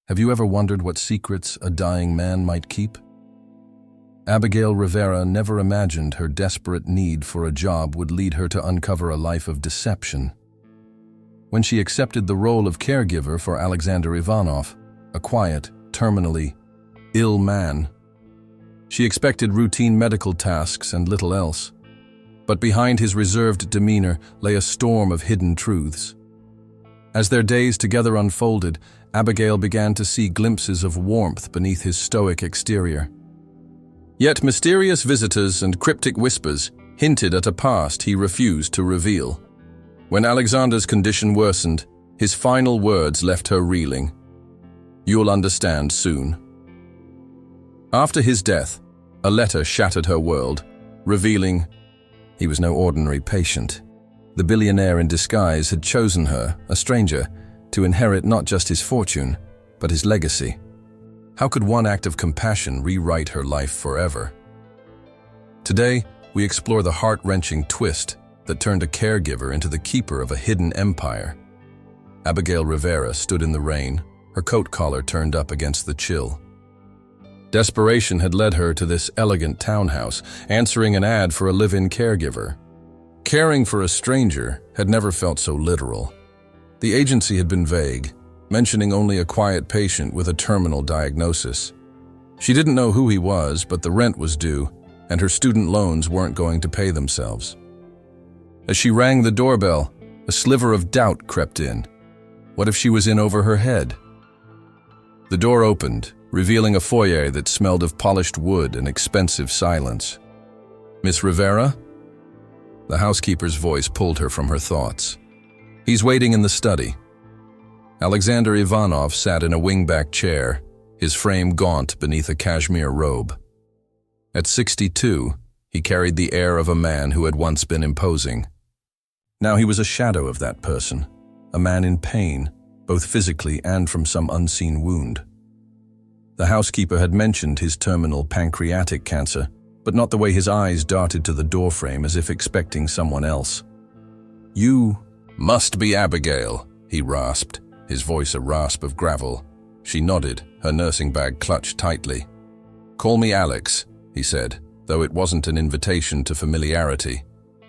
Have you ever wondered what secrets a dying man might keep? Abigail Rivera never imagined her desperate need for a job would lead her to uncover a life of deception. When she accepted the role of caregiver for Alexander Ivanov, a quiet, terminally ill man, she expected routine medical tasks and little else. But behind his reserved demeanor lay a storm of hidden truths. As their days together unfolded, Abigail began to see glimpses of warmth beneath his stoic exterior. Yet mysterious visitors and cryptic whispers hinted at a past he refused to reveal. When Alexander's condition worsened, his final words left her reeling. "You'll understand soon." After his death, a letter shattered her world, revealing he was no ordinary patient. The billionaire in disguise had chosen her, a stranger, to inherit not just his fortune, but his legacy. How could one act of compassion rewrite her life forever? Today, we explore the heart-wrenching twist that turned a caregiver into the keeper of a hidden empire. Abigail Rivera stood in the rain, her coat collar turned up against the chill. Desperation had led her to this elegant townhouse, answering an ad for a live-in caregiver. Caring for a stranger had never felt so literal. The agency had been vague, mentioning only a quiet patient with a terminal diagnosis. She didn't know who he was, but the rent was due, and her student loans weren't going to pay themselves. As she rang the doorbell, a sliver of doubt crept in. What if she was in over her head? The door opened, revealing a foyer that smelled of polished wood and expensive silence. "Miss Rivera?" The housekeeper's voice pulled her from her thoughts. "He's waiting in the study." Alexander Ivanov sat in a wingback chair, his frame gaunt beneath a cashmere robe. At 62, he carried the air of a man who had once been imposing. Now he was a shadow of that person, a man in pain, both physically and from some unseen wound. The housekeeper had mentioned his terminal pancreatic cancer, but not the way his eyes darted to the doorframe as if expecting someone else. "You must be Abigail," he rasped, his voice a rasp of gravel. She nodded, her nursing bag clutched tightly. "Call me Alex," he said, though it wasn't an invitation to familiarity.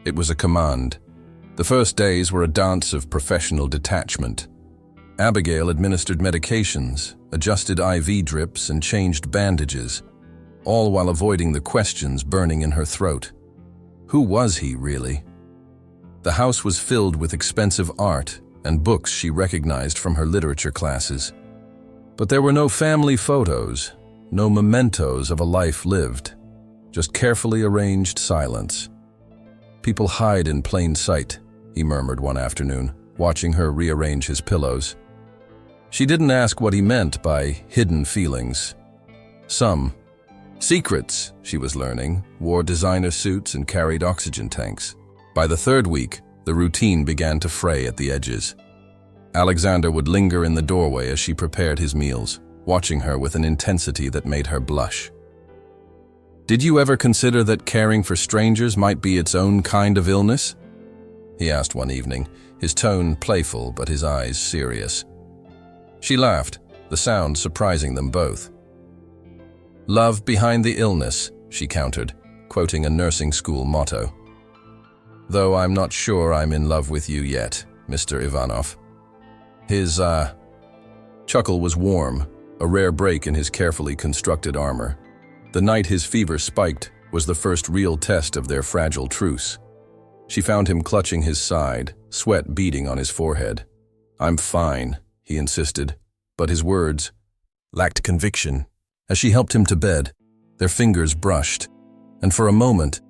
It was a command. The first days were a dance of professional detachment. Abigail administered medications, adjusted IV drips, and changed bandages, all while avoiding the questions burning in her throat. Who was he, really? The house was filled with expensive art and books she recognized from her literature classes. But there were no family photos, no mementos of a life lived, just carefully arranged silence. "People hide in plain sight," he murmured one afternoon, watching her rearrange his pillows. She didn't ask what he meant by hidden feelings. Some secrets, she was learning, wore designer suits and carried oxygen tanks. By the third week, the routine began to fray at the edges. Alexander would linger in the doorway as she prepared his meals, watching her with an intensity that made her blush. "Did you ever consider that caring for strangers might be its own kind of illness?" he asked one evening, his tone playful but his eyes serious. She laughed, the sound surprising them both. "Love behind the illness," she countered, quoting a nursing school motto. "Though I'm not sure I'm in love with you yet, Mr. Ivanov." His chuckle was warm, a rare break in his carefully constructed armor. The night his fever spiked was the first real test of their fragile truce. She found him clutching his side, sweat beading on his forehead. "I'm fine," he insisted, but his words lacked conviction. As she helped him to bed, their fingers brushed, and for a moment,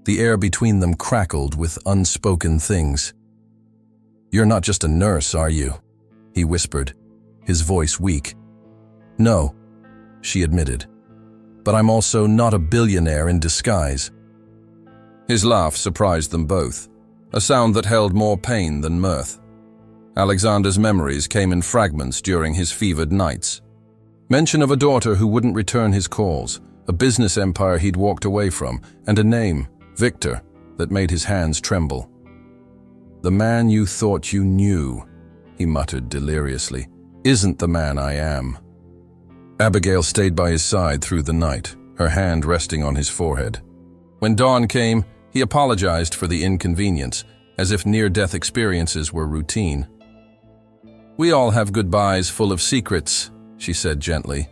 the air between them crackled with unspoken things. "You're not just a nurse, are you?" he whispered, his voice weak. "No," she admitted, "but I'm also not a billionaire in disguise." His laugh surprised them both, a sound that held more pain than mirth. Alexander's memories came in fragments during his fevered nights. Mention of a daughter who wouldn't return his calls, a business empire he'd walked away from, and a name, Victor, that made his hands tremble. "The man you thought you knew," he muttered deliriously, "isn't the man I am." Abigail stayed by his side through the night, her hand resting on his forehead. When dawn came, he apologized for the inconvenience, as if near-death experiences were routine. "We all have goodbyes full of secrets," she said gently,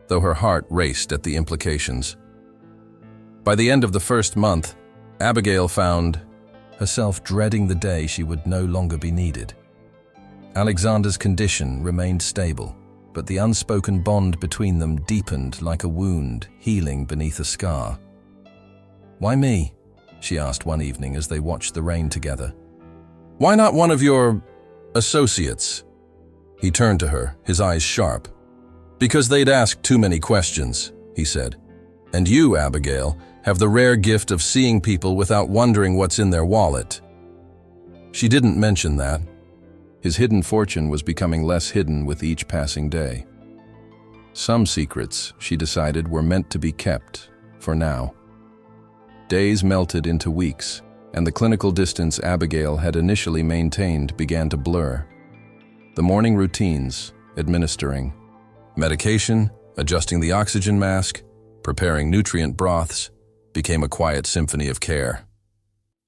though her heart raced at the implications. By the end of the first month, Abigail found herself dreading the day she would no longer be needed. Alexander's condition remained stable, but the unspoken bond between them deepened like a wound healing beneath a scar. "Why me?" she asked one evening as they watched the rain together. "Why not one of your associates?" He turned to her, his eyes sharp. "Because they'd asked too many questions," he said. "And you, Abigail, have the rare gift of seeing people without wondering what's in their wallet." She didn't mention that. His hidden fortune was becoming less hidden with each passing day. Some secrets, she decided, were meant to be kept, for now. Days melted into weeks, and the clinical distance Abigail had initially maintained began to blur. The morning routines, administering medication, adjusting the oxygen mask, preparing nutrient broths, became a quiet symphony of care.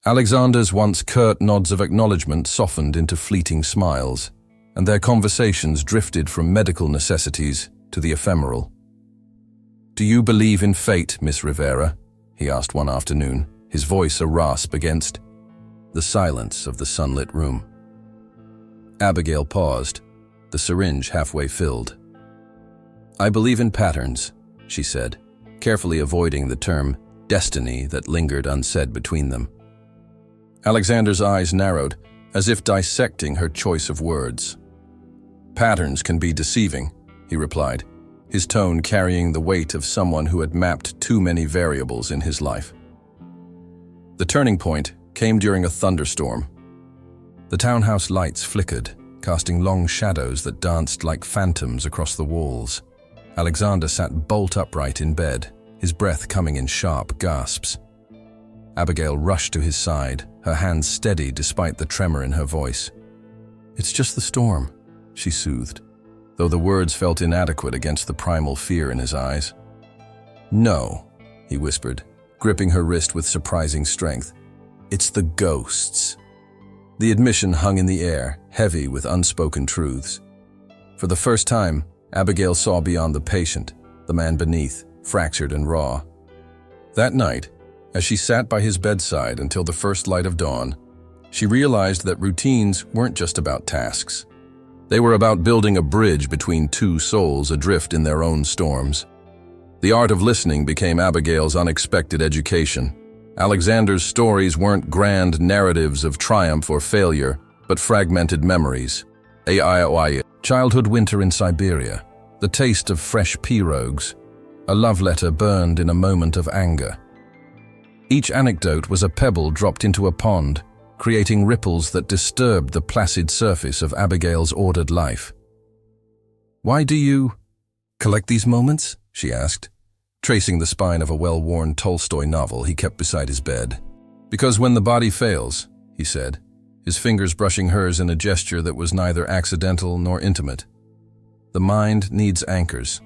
Alexander's once curt nods of acknowledgement softened into fleeting smiles, and their conversations drifted from medical necessities to the ephemeral. "Do you believe in fate, Miss Rivera?" he asked one afternoon, his voice a rasp against the silence of the sunlit room. Abigail paused, the syringe halfway filled. "I believe in patterns," she said, carefully avoiding the term destiny that lingered unsaid between them. Alexander's eyes narrowed, as if dissecting her choice of words. "Patterns can be deceiving," he replied, his tone carrying the weight of someone who had mapped too many variables in his life. The turning point came during a thunderstorm. The townhouse lights flickered, casting long shadows that danced like phantoms across the walls. Alexander sat bolt upright in bed, his breath coming in sharp gasps. Abigail rushed to his side, her hands steady despite the tremor in her voice. "It's just the storm," she soothed, though the words felt inadequate against the primal fear in his eyes. "No," he whispered, gripping her wrist with surprising strength. "It's the ghosts." The admission hung in the air, heavy with unspoken truths. For the first time, Abigail saw beyond the patient, the man beneath, fractured and raw. That night, as she sat by his bedside until the first light of dawn, she realized that routines weren't just about tasks. They were about building a bridge between two souls adrift in their own storms. The art of listening became Abigail's unexpected education. Alexander's stories weren't grand narratives of triumph or failure, but fragmented memories. Childhood winter in Siberia, the taste of fresh pirogues, a love letter burned in a moment of anger. Each anecdote was a pebble dropped into a pond, creating ripples that disturbed the placid surface of Abigail's ordered life. "Why do you collect these moments?" she asked, tracing the spine of a well-worn Tolstoy novel he kept beside his bed. "Because when the body fails," he said, his fingers brushing hers in a gesture that was neither accidental nor intimate, "the mind needs anchors."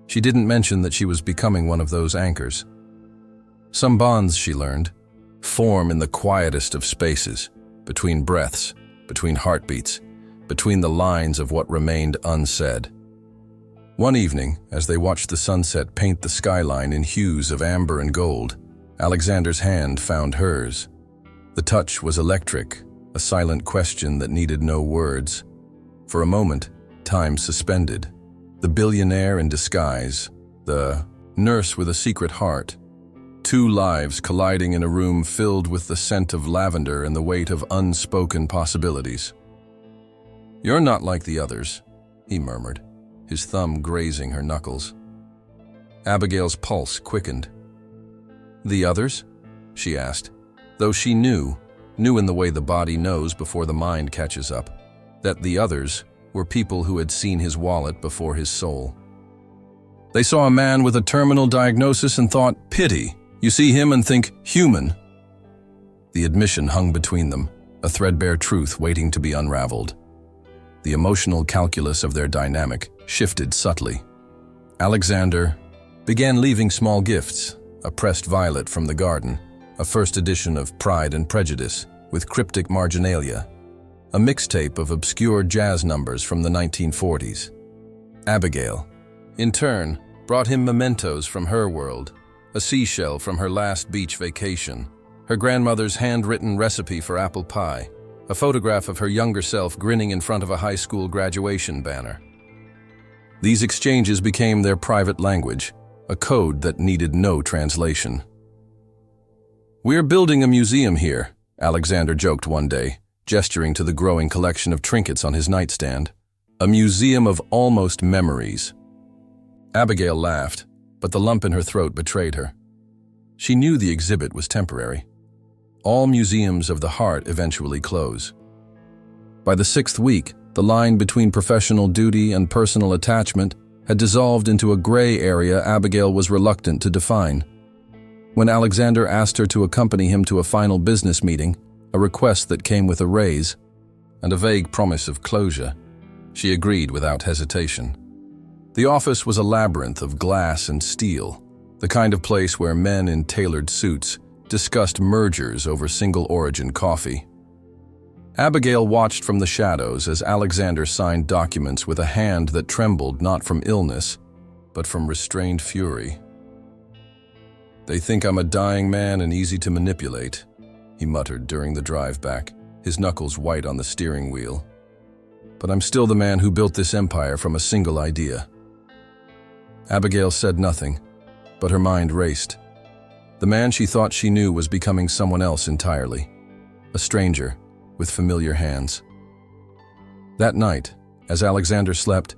She didn't mention that she was becoming one of those anchors. Some bonds, she learned, form in the quietest of spaces, between breaths, between heartbeats, between the lines of what remained unsaid. One evening, as they watched the sunset paint the skyline in hues of amber and gold, Alexander's hand found hers. The touch was electric, a silent question that needed no words. For a moment, time suspended. The billionaire in disguise, the nurse with a secret heart, two lives colliding in a room filled with the scent of lavender and the weight of unspoken possibilities. "You're not like the others," he murmured, his thumb grazing her knuckles. Abigail's pulse quickened. "The others?" she asked, though she knew in the way the body knows before the mind catches up, that the others were people who had seen his wallet before his soul. They saw a man with a terminal diagnosis and thought, "Pity." You see him and think, "Human." The admission hung between them, a threadbare truth waiting to be unraveled. The emotional calculus of their dynamic shifted subtly. Alexander began leaving small gifts, a pressed violet from the garden, a first edition of Pride and Prejudice with cryptic marginalia, a mixtape of obscure jazz numbers from the 1940s. Abigail, in turn, brought him mementos from her world, a seashell from her last beach vacation, her grandmother's handwritten recipe for apple pie, a photograph of her younger self grinning in front of a high school graduation banner. These exchanges became their private language, a code that needed no translation. "We're building a museum here," Alexander joked one day, gesturing to the growing collection of trinkets on his nightstand. "A museum of almost memories." Abigail laughed, but the lump in her throat betrayed her. She knew the exhibit was temporary. All museums of the heart eventually close. By the 6th week, the line between professional duty and personal attachment had dissolved into a gray area Abigail was reluctant to define. When Alexander asked her to accompany him to a final business meeting, a request that came with a raise and a vague promise of closure, she agreed without hesitation. The office was a labyrinth of glass and steel, the kind of place where men in tailored suits discussed mergers over single-origin coffee. Abigail watched from the shadows as Alexander signed documents with a hand that trembled not from illness, but from restrained fury. "They think I'm a dying man and easy to manipulate," he muttered during the drive back, his knuckles white on the steering wheel. "But I'm still the man who built this empire from a single idea." Abigail said nothing, but her mind raced. The man she thought she knew was becoming someone else entirely, a stranger with familiar hands. That night, as Alexander slept,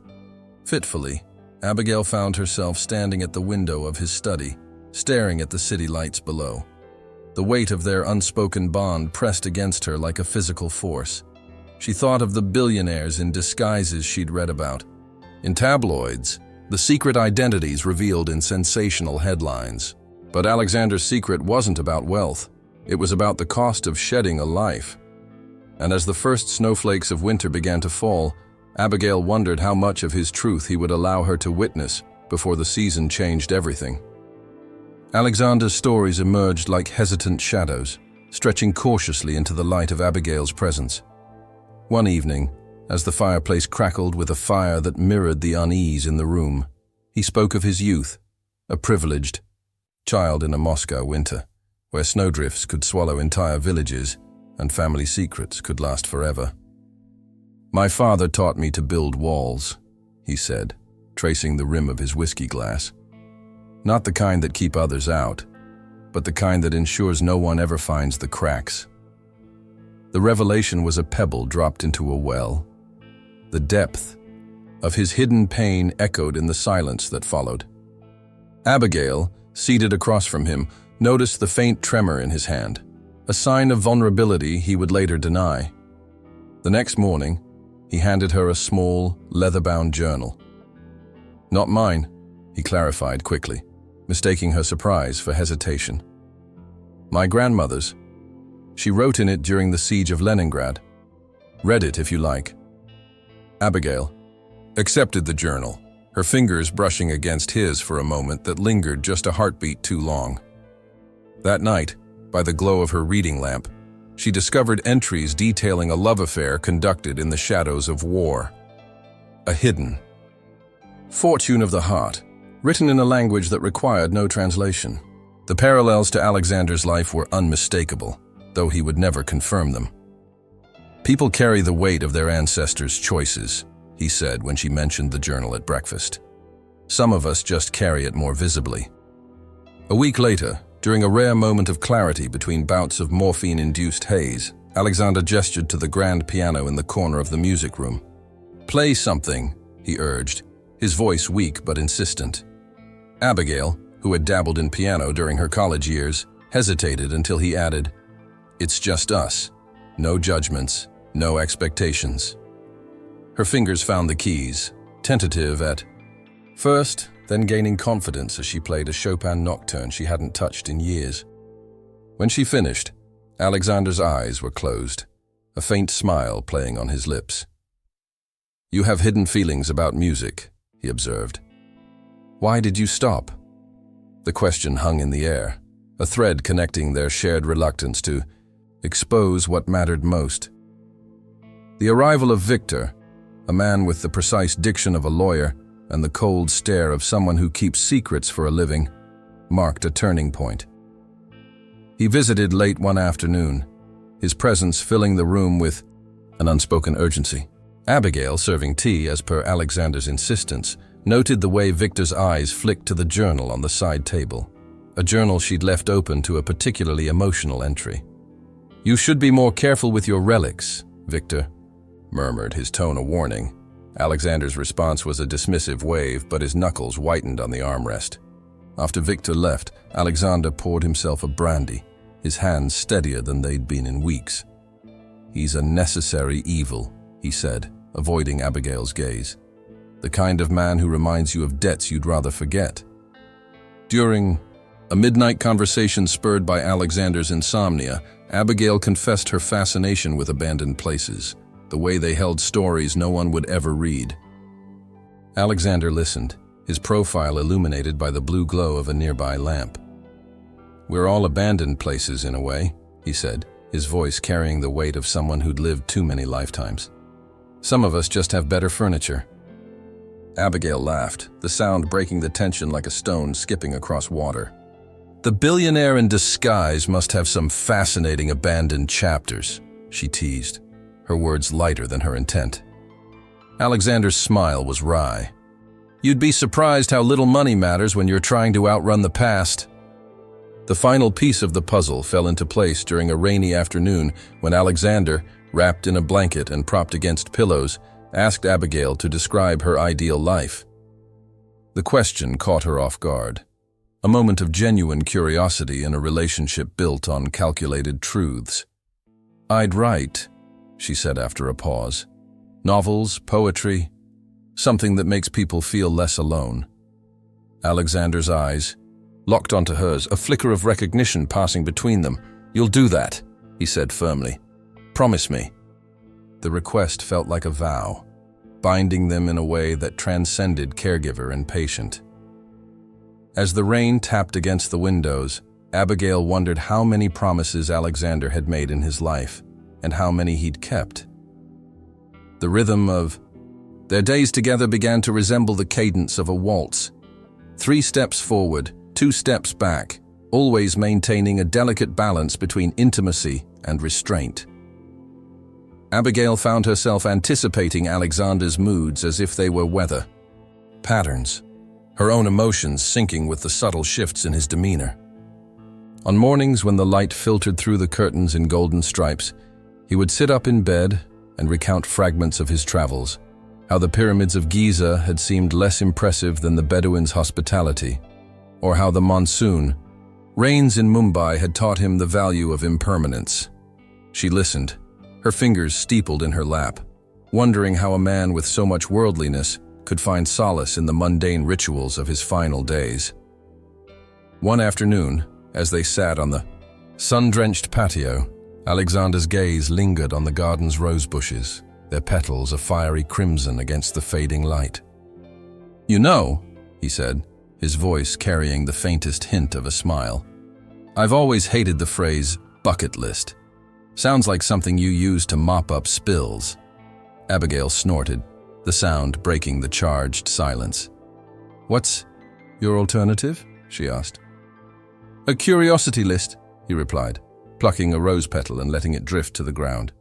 fitfully, Abigail found herself standing at the window of his study, staring at the city lights below. The weight of their unspoken bond pressed against her like a physical force. She thought of the billionaires in disguises she'd read about. In tabloids, the secret identities revealed in sensational headlines. But Alexander's secret wasn't about wealth. It was about the cost of shedding a life. And as the first snowflakes of winter began to fall, Abigail wondered how much of his truth he would allow her to witness before the season changed everything. Alexander's stories emerged like hesitant shadows, stretching cautiously into the light of Abigail's presence. One evening, as the fireplace crackled with a fire that mirrored the unease in the room, he spoke of his youth, a privileged child in a Moscow winter, where snowdrifts could swallow entire villages and family secrets could last forever. "My father taught me to build walls," he said, tracing the rim of his whiskey glass. "Not the kind that keep others out, but the kind that ensures no one ever finds the cracks." The revelation was a pebble dropped into a well. The depth of his hidden pain echoed in the silence that followed. Abigail, seated across from him, noticed the faint tremor in his hand, a sign of vulnerability he would later deny. The next morning, he handed her a small, leather-bound journal. "Not mine," he clarified quickly, mistaking her surprise for hesitation. "My grandmother's. She wrote in it during the siege of Leningrad. Read it if you like." Abigail accepted the journal, her fingers brushing against his for a moment that lingered just a heartbeat too long. That night, by the glow of her reading lamp, she discovered entries detailing a love affair conducted in the shadows of war. A hidden fortune of the heart, written in a language that required no translation. The parallels to Alexander's life were unmistakable, though he would never confirm them. "People carry the weight of their ancestors' choices," he said when she mentioned the journal at breakfast. "Some of us just carry it more visibly." A week later, during a rare moment of clarity between bouts of morphine-induced haze, Alexander gestured to the grand piano in the corner of the music room. "Play something," he urged, his voice weak but insistent. Abigail, who had dabbled in piano during her college years, hesitated until he added, "It's just us. No judgments, no expectations." Her fingers found the keys, tentative at first, then gaining confidence as she played a Chopin nocturne she hadn't touched in years. When she finished, Alexander's eyes were closed, a faint smile playing on his lips. "You have hidden feelings about music," he observed. Why did you stop? The question hung in the air, a thread connecting their shared reluctance to expose what mattered most. The arrival of Victor, a man with the precise diction of a lawyer and the cold stare of someone who keeps secrets for a living, marked a turning point. He visited late one afternoon, his presence filling the room with an unspoken urgency. Abigail, serving tea as per Alexander's insistence, noted the way Victor's eyes flicked to the journal on the side table, a journal she'd left open to a particularly emotional entry. "You should be more careful with your relics, Victor," murmured, his tone a warning. Alexander's response was a dismissive wave, but his knuckles whitened on the armrest. After Victor left, Alexander poured himself a brandy, his hands steadier than they'd been in weeks. "He's a necessary evil," he said, avoiding Abigail's gaze. "The kind of man who reminds you of debts you'd rather forget." During a midnight conversation spurred by Alexander's insomnia, Abigail confessed her fascination with abandoned places, the way they held stories no one would ever read. Alexander listened, his profile illuminated by the blue glow of a nearby lamp. "We're all abandoned places in a way," he said, his voice carrying the weight of someone who'd lived too many lifetimes. "Some of us just have better furniture." Abigail laughed, the sound breaking the tension like a stone skipping across water. "The billionaire in disguise must have some fascinating abandoned chapters," she teased, her words lighter than her intent. Alexander's smile was wry. "You'd be surprised how little money matters when you're trying to outrun the past." The final piece of the puzzle fell into place during a rainy afternoon when Alexander, wrapped in a blanket and propped against pillows, asked Abigail to describe her ideal life. The question caught her off guard, a moment of genuine curiosity in a relationship built on calculated truths. "I'd write," she said after a pause. "Novels, poetry, something that makes people feel less alone." Alexander's eyes locked onto hers, a flicker of recognition passing between them. "You'll do that," he said firmly. "Promise me." The request felt like a vow, binding them in a way that transcended caregiver and patient. As the rain tapped against the windows, Abigail wondered how many promises Alexander had made in his life, and how many he'd kept. The rhythm of their days together began to resemble the cadence of a waltz. 3 steps forward, 2 steps back, always maintaining a delicate balance between intimacy and restraint. Abigail found herself anticipating Alexander's moods as if they were weather patterns, her own emotions syncing with the subtle shifts in his demeanor. On mornings when the light filtered through the curtains in golden stripes, he would sit up in bed and recount fragments of his travels, how the pyramids of Giza had seemed less impressive than the Bedouins' hospitality, or how the monsoon, rains in Mumbai had taught him the value of impermanence. She listened, her fingers steepled in her lap, wondering how a man with so much worldliness could find solace in the mundane rituals of his final days. One afternoon, as they sat on the sun-drenched patio, Alexander's gaze lingered on the garden's rose bushes, their petals a fiery crimson against the fading light. "You know," he said, his voice carrying the faintest hint of a smile, "I've always hated the phrase bucket list. Sounds like something you use to mop up spills." Abigail snorted, the sound breaking the charged silence. "What's your alternative?" she asked. "A curiosity list," he replied, plucking a rose petal and letting it drift to the ground.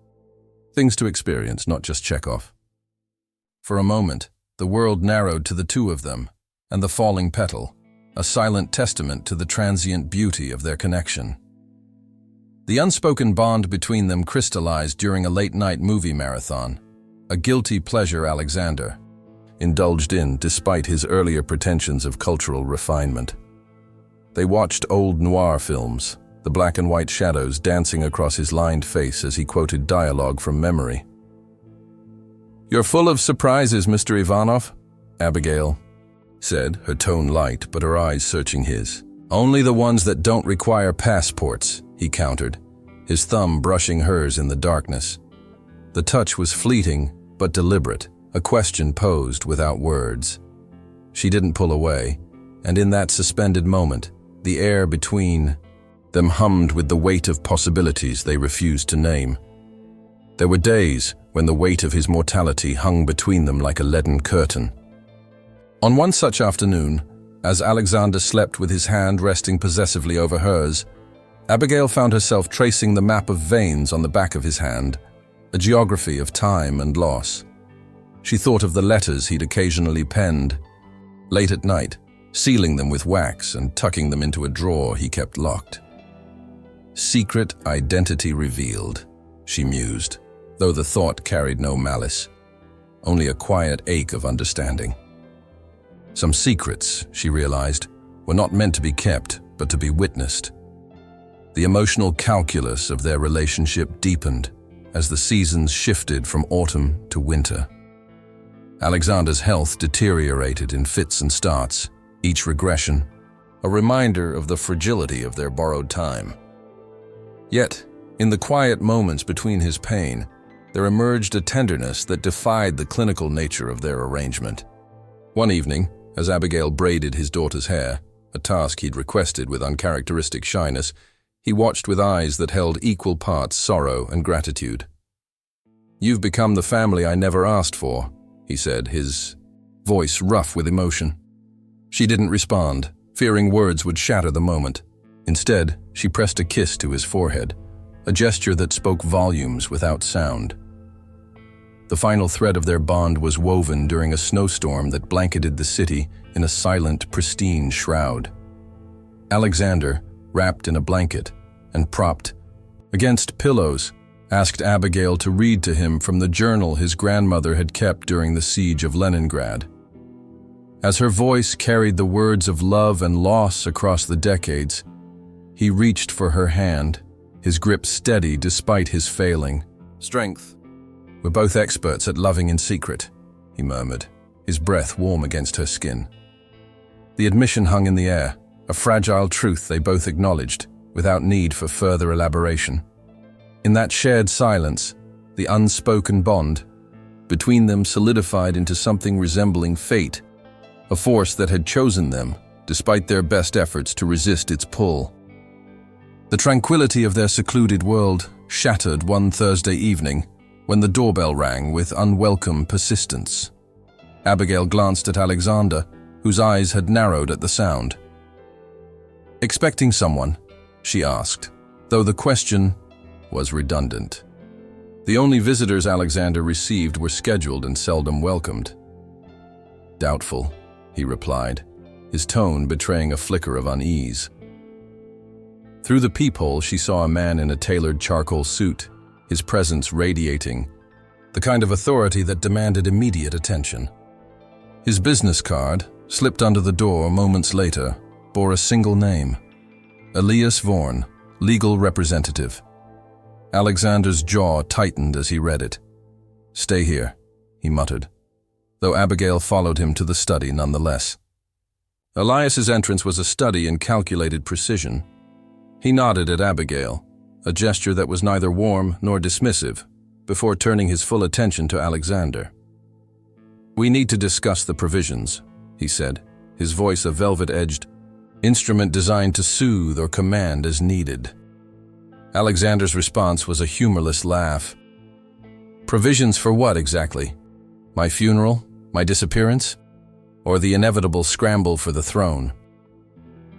"Things to experience, not just check off." For a moment, the world narrowed to the two of them, and the falling petal, a silent testament to the transient beauty of their connection. The unspoken bond between them crystallized during a late-night movie marathon, a guilty pleasure Alexander indulged in despite his earlier pretensions of cultural refinement. They watched old noir films, the black and white shadows dancing across his lined face as he quoted dialogue from memory. "You're full of surprises, Mr. Ivanov," Abigail said, her tone light but her eyes searching his. "Only the ones that don't require passports," he countered, his thumb brushing hers in the darkness. The touch was fleeting but deliberate, a question posed without words. She didn't pull away, and in that suspended moment, the air between them hummed with the weight of possibilities they refused to name. There were days when the weight of his mortality hung between them like a leaden curtain. On one such afternoon, as Alexander slept with his hand resting possessively over hers, Abigail found herself tracing the map of veins on the back of his hand, a geography of time and loss. She thought of the letters he'd occasionally penned, late at night, sealing them with wax and tucking them into a drawer he kept locked. Secret identity revealed, she mused, though the thought carried no malice, only a quiet ache of understanding. Some secrets, she realized, were not meant to be kept, but to be witnessed. The emotional calculus of their relationship deepened as the seasons shifted from autumn to winter. Alexander's health deteriorated in fits and starts, each regression a reminder of the fragility of their borrowed time. Yet, in the quiet moments between his pain, there emerged a tenderness that defied the clinical nature of their arrangement. One evening, as Abigail braided his daughter's hair, a task he'd requested with uncharacteristic shyness, he watched with eyes that held equal parts sorrow and gratitude. "You've become the family I never asked for," he said, his voice rough with emotion. She didn't respond, fearing words would shatter the moment. Instead, she pressed a kiss to his forehead, a gesture that spoke volumes without sound. The final thread of their bond was woven during a snowstorm that blanketed the city in a silent, pristine shroud. Alexander, wrapped in a blanket and propped against pillows, asked Abigail to read to him from the journal his grandmother had kept during the siege of Leningrad. As her voice carried the words of love and loss across the decades, he reached for her hand, his grip steady despite his failing strength. "We're both experts at loving in secret," he murmured, his breath warm against her skin. The admission hung in the air, a fragile truth they both acknowledged, without need for further elaboration. In that shared silence, the unspoken bond between them solidified into something resembling fate, a force that had chosen them, despite their best efforts to resist its pull. The tranquility of their secluded world shattered one Thursday evening when the doorbell rang with unwelcome persistence. Abigail glanced at Alexander, whose eyes had narrowed at the sound. "Expecting someone?" she asked, though the question was redundant. The only visitors Alexander received were scheduled and seldom welcomed. "Doubtful," he replied, his tone betraying a flicker of unease. Through the peephole, she saw a man in a tailored charcoal suit, his presence radiating, the kind of authority that demanded immediate attention. His business card, slipped under the door moments later, bore a single name: Elias Vorn, legal representative. Alexander's jaw tightened as he read it. "Stay here," he muttered, though Abigail followed him to the study nonetheless. Elias's entrance was a study in calculated precision. He nodded at Abigail, a gesture that was neither warm nor dismissive, before turning his full attention to Alexander. "We need to discuss the provisions," he said, his voice a velvet-edged instrument designed to soothe or command as needed. Alexander's response was a humorless laugh. "Provisions for what exactly? My funeral? My disappearance? Or the inevitable scramble for the throne?"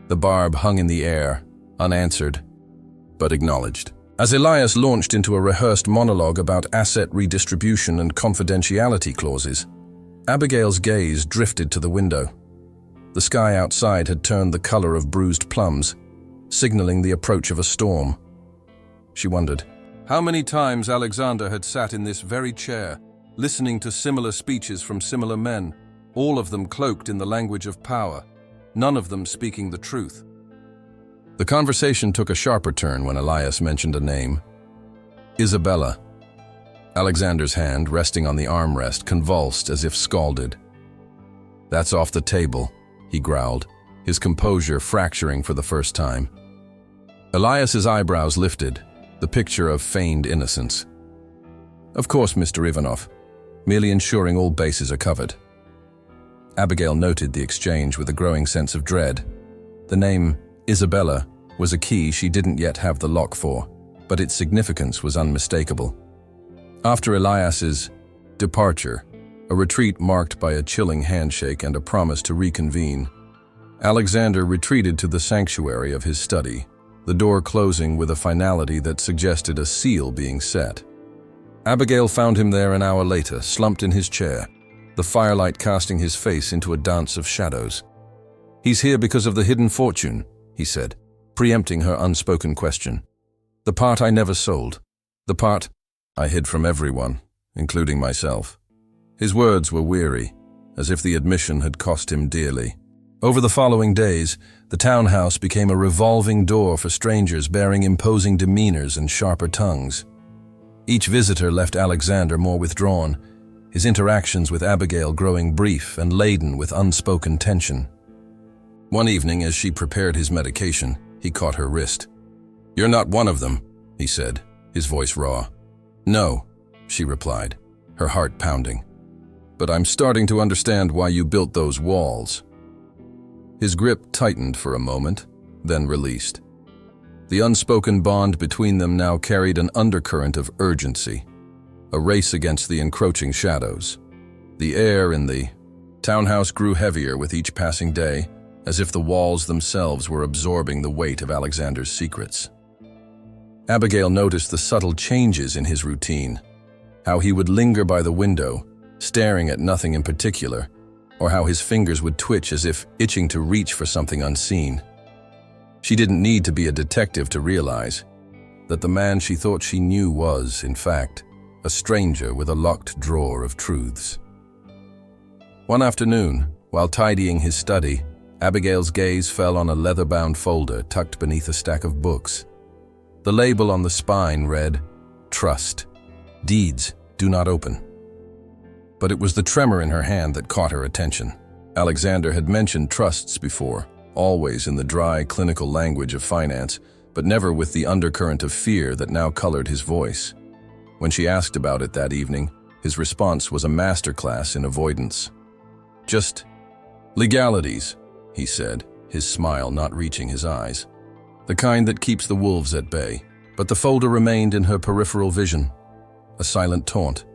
The barb hung in the air, unanswered, but acknowledged. As Elias launched into a rehearsed monologue about asset redistribution and confidentiality clauses, Abigail's gaze drifted to the window. The sky outside had turned the color of bruised plums, signaling the approach of a storm. She wondered how many times Alexander had sat in this very chair, listening to similar speeches from similar men, all of them cloaked in the language of power, none of them speaking the truth. The conversation took a sharper turn when Elias mentioned a name: Isabella. Alexander's hand, resting on the armrest, convulsed as if scalded. "That's off the table," he growled, his composure fracturing for the first time. Elias's eyebrows lifted, the picture of feigned innocence. "Of course, Mr. Ivanov, merely ensuring all bases are covered." Abigail noted the exchange with a growing sense of dread. The name Isabella was a key she didn't yet have the lock for, but its significance was unmistakable. After Elias's departure, a retreat marked by a chilling handshake and a promise to reconvene, Alexander retreated to the sanctuary of his study, the door closing with a finality that suggested a seal being set. Abigail found him there an hour later, slumped in his chair, the firelight casting his face into a dance of shadows. "He's here because of the hidden fortune," he said, preempting her unspoken question. "The part I never sold. The part I hid from everyone, including myself." His words were weary, as if the admission had cost him dearly. Over the following days, the townhouse became a revolving door for strangers bearing imposing demeanors and sharper tongues. Each visitor left Alexander more withdrawn, his interactions with Abigail growing brief and laden with unspoken tension. One evening, as she prepared his medication, he caught her wrist. "You're not one of them," he said, his voice raw. "No," she replied, her heart pounding. "But I'm starting to understand why you built those walls." His grip tightened for a moment, then released. The unspoken bond between them now carried an undercurrent of urgency, a race against the encroaching shadows. The air in the townhouse grew heavier with each passing day, as if the walls themselves were absorbing the weight of Alexander's secrets. Abigail noticed the subtle changes in his routine, how he would linger by the window, staring at nothing in particular, or how his fingers would twitch as if itching to reach for something unseen. She didn't need to be a detective to realize that the man she thought she knew was, in fact, a stranger with a locked drawer of truths. One afternoon, while tidying his study, Abigail's gaze fell on a leather-bound folder tucked beneath a stack of books. The label on the spine read, "Trust. Deeds do not open." But it was the tremor in her hand that caught her attention. Alexander had mentioned trusts before, always in the dry, clinical language of finance, but never with the undercurrent of fear that now colored his voice. When she asked about it that evening, his response was a masterclass in avoidance. "Just legalities," he said, his smile not reaching his eyes. "The kind that keeps the wolves at bay." But the folder remained in her peripheral vision, a silent taunt.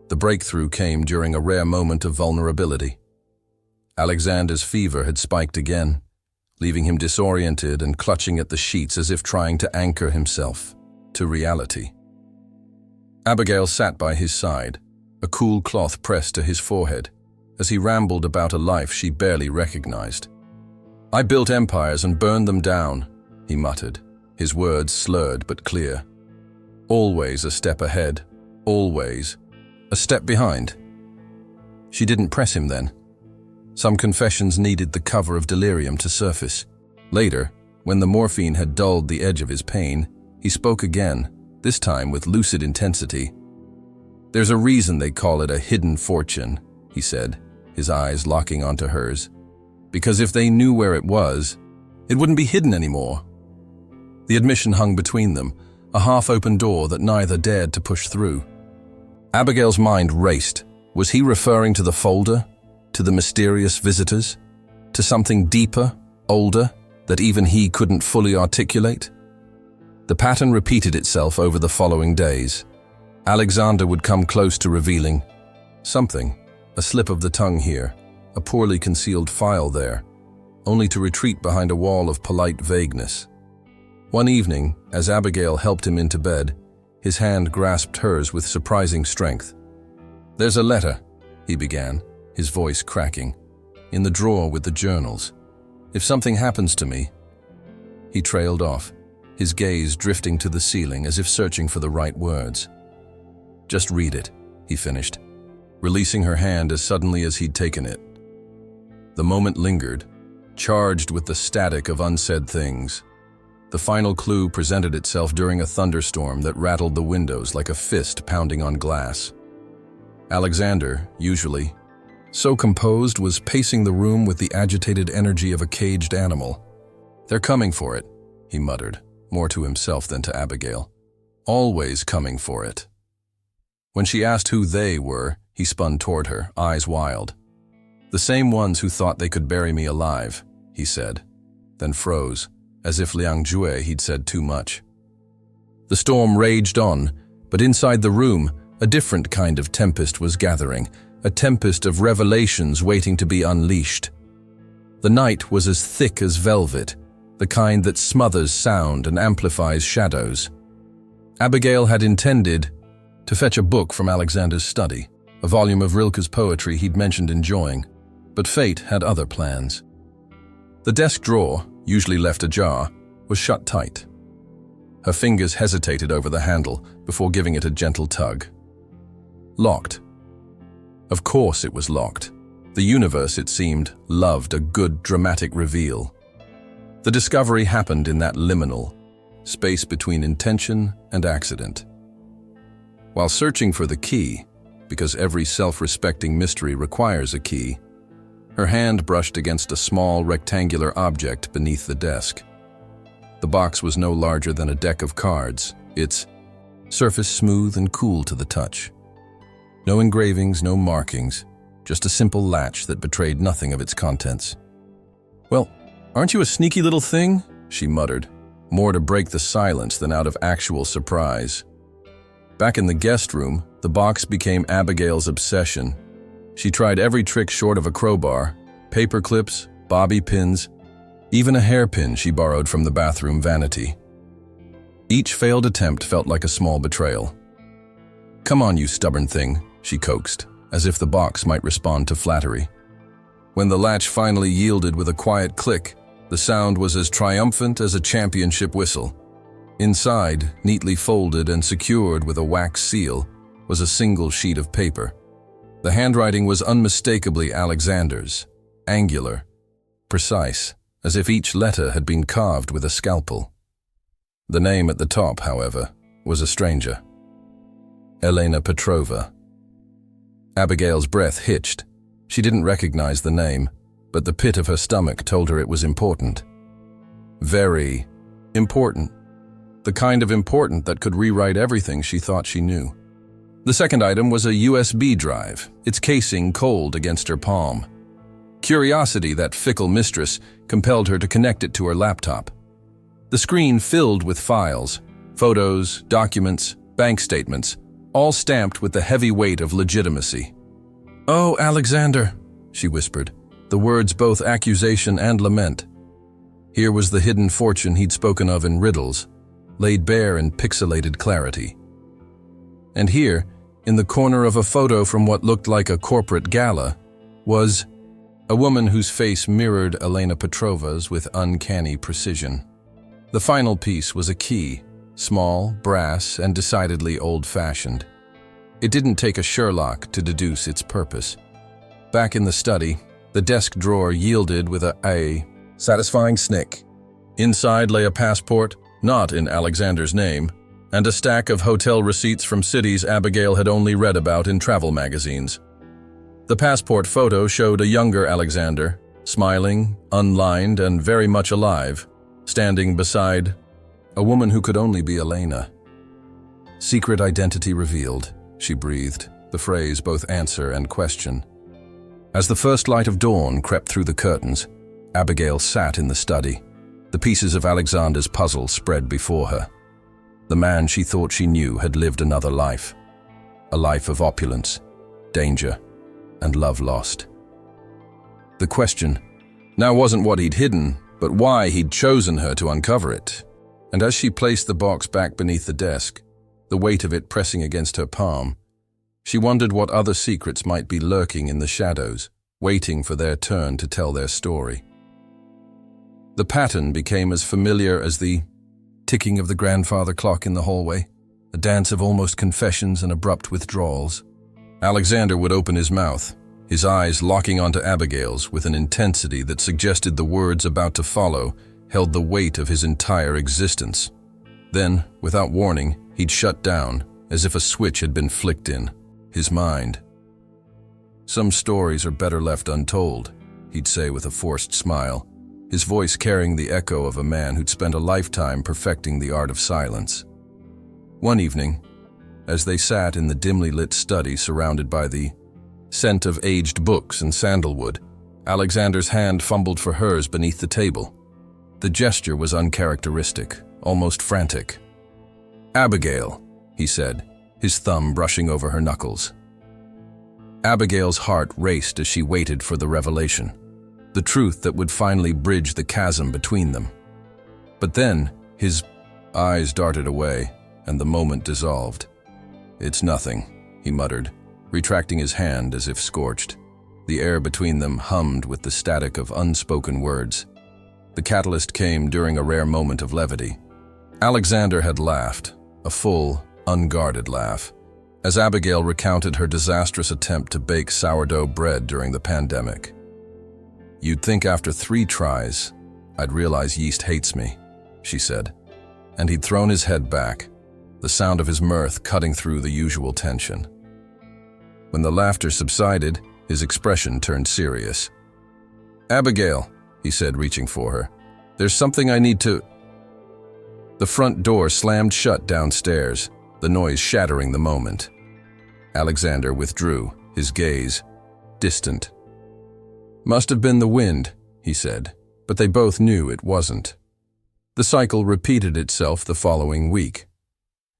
The breakthrough came during a rare moment of vulnerability. Alexander's fever had spiked again, leaving him disoriented and clutching at the sheets as if trying to anchor himself to reality. Abigail sat by his side, a cool cloth pressed to his forehead, as he rambled about a life she barely recognized. "I built empires and burned them down," he muttered, his words slurred but clear. "Always a step ahead, always a step behind." She didn't press him then. Some confessions needed the cover of delirium to surface. Later, when the morphine had dulled the edge of his pain, he spoke again, this time with lucid intensity. "There's a reason they call it a hidden fortune," he said, his eyes locking onto hers. "Because if they knew where it was, it wouldn't be hidden anymore." The admission hung between them, a half-open door that neither dared to push through. Abigail's mind raced. Was he referring to the folder? To the mysterious visitors? To something deeper, older, that even he couldn't fully articulate? The pattern repeated itself over the following days. Alexander would come close to revealing something, a slip of the tongue here, a poorly concealed file there, only to retreat behind a wall of polite vagueness. One evening, as Abigail helped him into bed, his hand grasped hers with surprising strength. "There's a letter," he began, his voice cracking, "in the drawer with the journals. If something happens to me—" He trailed off, his gaze drifting to the ceiling as if searching for the right words. "Just read it," he finished, releasing her hand as suddenly as he'd taken it. The moment lingered, charged with the static of unsaid things. The final clue presented itself during a thunderstorm that rattled the windows like a fist pounding on glass. Alexander, usually so composed, was pacing the room with the agitated energy of a caged animal. "They're coming for it," he muttered, more to himself than to Abigail. "Always coming for it." When she asked who they were, he spun toward her, eyes wild. "The same ones who thought they could bury me alive," he said, then froze, as if Liang Jue he'd said too much. The storm raged on, but inside the room, a different kind of tempest was gathering, a tempest of revelations waiting to be unleashed. The night was as thick as velvet, the kind that smothers sound and amplifies shadows. Abigail had intended to fetch a book from Alexander's study, a volume of Rilke's poetry he'd mentioned enjoying, but fate had other plans. The desk drawer, usually left ajar, was shut tight. Her fingers hesitated over the handle before giving it a gentle tug. Locked. Of course it was locked. The universe, it seemed, loved a good dramatic reveal. The discovery happened in that liminal space between intention and accident. While searching for the key, because every self-respecting mystery requires a key, her hand brushed against a small rectangular object beneath the desk. The box was no larger than a deck of cards, its surface smooth and cool to the touch. No engravings, no markings, just a simple latch that betrayed nothing of its contents. "Well, aren't you a sneaky little thing?" she muttered, more to break the silence than out of actual surprise. Back in the guest room, the box became Abigail's obsession. She tried every trick short of a crowbar, paper clips, bobby pins, even a hairpin she borrowed from the bathroom vanity. Each failed attempt felt like a small betrayal. "Come on, you stubborn thing," she coaxed, as if the box might respond to flattery. When the latch finally yielded with a quiet click, the sound was as triumphant as a championship whistle. Inside, neatly folded and secured with a wax seal, was a single sheet of paper. The handwriting was unmistakably Alexander's, angular, precise, as if each letter had been carved with a scalpel. The name at the top, however, was a stranger. Elena Petrova. Abigail's breath hitched. She didn't recognize the name, but the pit of her stomach told her it was important. Very important. The kind of important that could rewrite everything she thought she knew. The second item was a USB drive, its casing cold against her palm. Curiosity, that fickle mistress, compelled her to connect it to her laptop. The screen filled with files, photos, documents, bank statements, all stamped with the heavy weight of legitimacy. "Oh, Alexander," she whispered, the words both accusation and lament. Here was the hidden fortune he'd spoken of in riddles, laid bare in pixelated clarity. And here, in the corner of a photo from what looked like a corporate gala, was a woman whose face mirrored Elena Petrova's with uncanny precision. The final piece was a key, small, brass, and decidedly old-fashioned. It didn't take a Sherlock to deduce its purpose. Back in the study, the desk drawer yielded with a satisfying snick. Inside lay a passport, not in Alexander's name, and a stack of hotel receipts from cities Abigail had only read about in travel magazines. The passport photo showed a younger Alexander, smiling, unlined, and very much alive, standing beside a woman who could only be Elena. "Secret identity revealed," she breathed, the phrase both answer and question. As the first light of dawn crept through the curtains, Abigail sat in the study, the pieces of Alexander's puzzle spread before her. The man she thought she knew had lived another life, a life of opulence, danger, and love lost. The question now wasn't what he'd hidden, but why he'd chosen her to uncover it. And as she placed the box back beneath the desk, the weight of it pressing against her palm, she wondered what other secrets might be lurking in the shadows, waiting for their turn to tell their story. The pattern became as familiar as the ticking of the grandfather clock in the hallway, a dance of almost confessions and abrupt withdrawals. Alexander would open his mouth, his eyes locking onto Abigail's with an intensity that suggested the words about to follow held the weight of his entire existence. Then, without warning, he'd shut down, as if a switch had been flicked in his mind. "Some stories are better left untold," he'd say with a forced smile, his voice carrying the echo of a man who'd spent a lifetime perfecting the art of silence. One evening, as they sat in the dimly lit study surrounded by the scent of aged books and sandalwood, Alexander's hand fumbled for hers beneath the table. The gesture was uncharacteristic, almost frantic. "Abigail," he said, his thumb brushing over her knuckles. Abigail's heart raced as she waited for the revelation, the truth that would finally bridge the chasm between them. But then, his eyes darted away, and the moment dissolved. "It's nothing," he muttered, retracting his hand as if scorched. The air between them hummed with the static of unspoken words. The catalyst came during a rare moment of levity. Alexander had laughed, a full, unguarded laugh, as Abigail recounted her disastrous attempt to bake sourdough bread during the pandemic. "You'd think after 3 tries, I'd realize yeast hates me," she said, and he'd thrown his head back, the sound of his mirth cutting through the usual tension. When the laughter subsided, his expression turned serious. "Abigail," he said, reaching for her, "there's something I need to—" The front door slammed shut downstairs, the noise shattering the moment. Alexander withdrew, his gaze distant. "Must have been the wind," he said, but they both knew it wasn't. The cycle repeated itself the following week.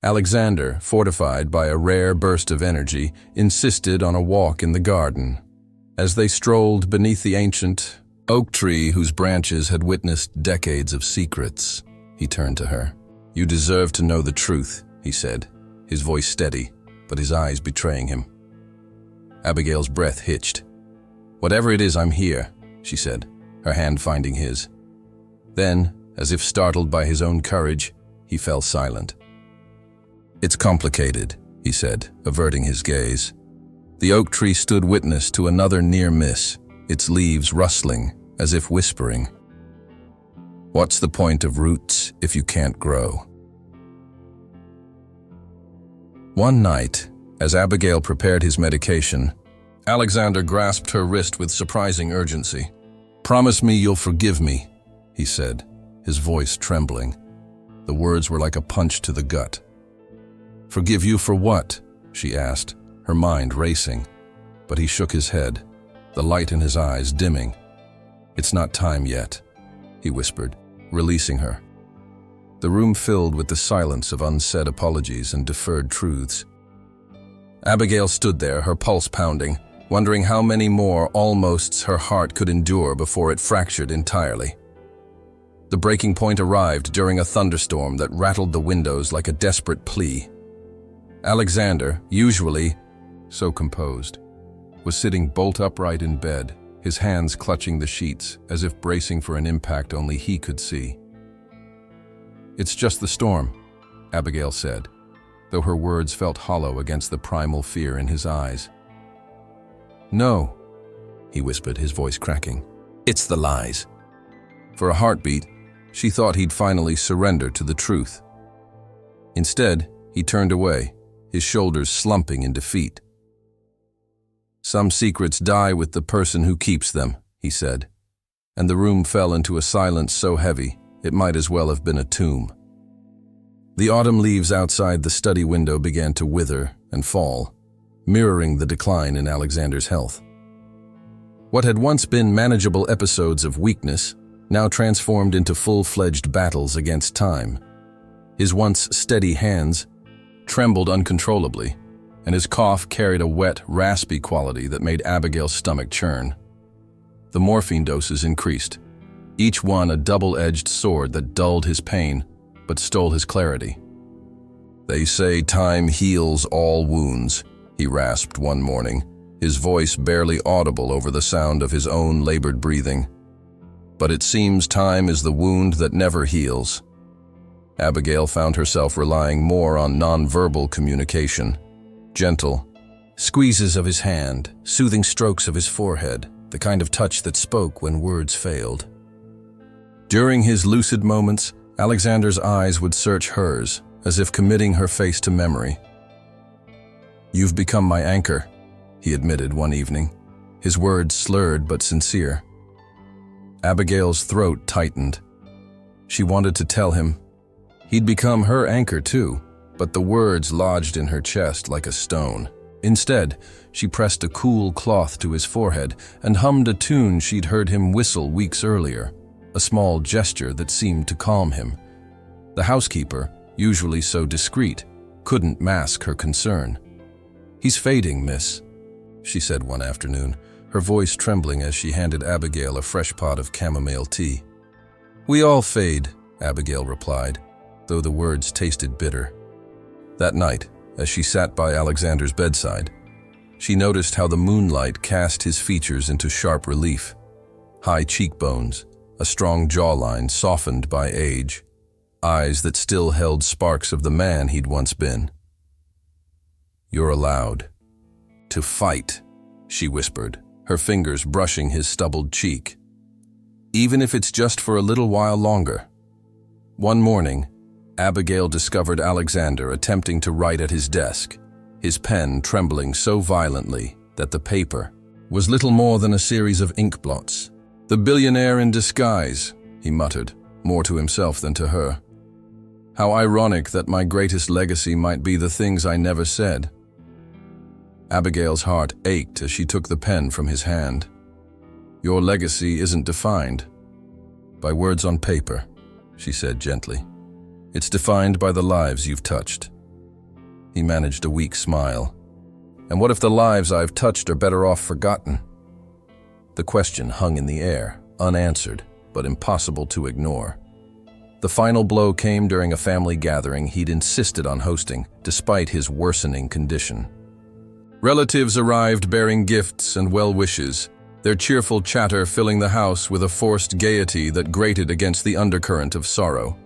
Alexander, fortified by a rare burst of energy, insisted on a walk in the garden. As they strolled beneath the ancient oak tree whose branches had witnessed decades of secrets, he turned to her. "You deserve to know the truth," he said, his voice steady, but his eyes betraying him. Abigail's breath hitched. "Whatever it is, I'm here," she said, her hand finding his. Then, as if startled by his own courage, he fell silent. "It's complicated," he said, averting his gaze. The oak tree stood witness to another near miss, its leaves rustling, as if whispering. "What's the point of roots if you can't grow?" One night, as Abigail prepared his medication, Alexander grasped her wrist with surprising urgency. "Promise me you'll forgive me," he said, his voice trembling. The words were like a punch to the gut. "Forgive you for what?" she asked, her mind racing. But he shook his head, the light in his eyes dimming. "It's not time yet," he whispered, releasing her. The room filled with the silence of unsaid apologies and deferred truths. Abigail stood there, her pulse pounding, wondering how many more almosts her heart could endure before it fractured entirely. The breaking point arrived during a thunderstorm that rattled the windows like a desperate plea. Alexander, usually so composed, was sitting bolt upright in bed, his hands clutching the sheets as if bracing for an impact only he could see. "It's just the storm," Abigail said, though her words felt hollow against the primal fear in his eyes. "No," he whispered, his voice cracking. "It's the lies." For a heartbeat, she thought he'd finally surrender to the truth. Instead, he turned away, his shoulders slumping in defeat. "Some secrets die with the person who keeps them," he said, and the room fell into a silence so heavy it might as well have been a tomb. The autumn leaves outside the study window began to wither and fall, mirroring the decline in Alexander's health. What had once been manageable episodes of weakness now transformed into full-fledged battles against time. His once steady hands trembled uncontrollably, and his cough carried a wet, raspy quality that made Abigail's stomach churn. The morphine doses increased, each one a double-edged sword that dulled his pain but stole his clarity. "They say time heals all wounds," he rasped one morning, his voice barely audible over the sound of his own labored breathing. "But it seems time is the wound that never heals." Abigail found herself relying more on nonverbal communication. Gentle squeezes of his hand, soothing strokes of his forehead, the kind of touch that spoke when words failed. During his lucid moments, Alexander's eyes would search hers, as if committing her face to memory. "You've become my anchor," he admitted one evening, his words slurred but sincere. Abigail's throat tightened. She wanted to tell him. He'd become her anchor too, but the words lodged in her chest like a stone. Instead, she pressed a cool cloth to his forehead and hummed a tune she'd heard him whistle weeks earlier, a small gesture that seemed to calm him. The housekeeper, usually so discreet, couldn't mask her concern. "He's fading, miss," she said one afternoon, her voice trembling as she handed Abigail a fresh pot of chamomile tea. "We all fade," Abigail replied, though the words tasted bitter. That night, as she sat by Alexander's bedside, she noticed how the moonlight cast his features into sharp relief. High cheekbones, a strong jawline softened by age, eyes that still held sparks of the man he'd once been. "You're allowed to fight," she whispered, her fingers brushing his stubbled cheek. "Even if it's just for a little while longer." One morning, Abigail discovered Alexander attempting to write at his desk, his pen trembling so violently that the paper was little more than a series of ink blots. "The billionaire in disguise," he muttered, more to himself than to her. "How ironic that my greatest legacy might be the things I never said." Abigail's heart ached as she took the pen from his hand. "Your legacy isn't defined by words on paper," she said gently. "It's defined by the lives you've touched." He managed a weak smile. "And what if the lives I've touched are better off forgotten?" The question hung in the air, unanswered, but impossible to ignore. The final blow came during a family gathering he'd insisted on hosting, despite his worsening condition. Relatives arrived bearing gifts and well wishes, their cheerful chatter filling the house with a forced gaiety that grated against the undercurrent of sorrow.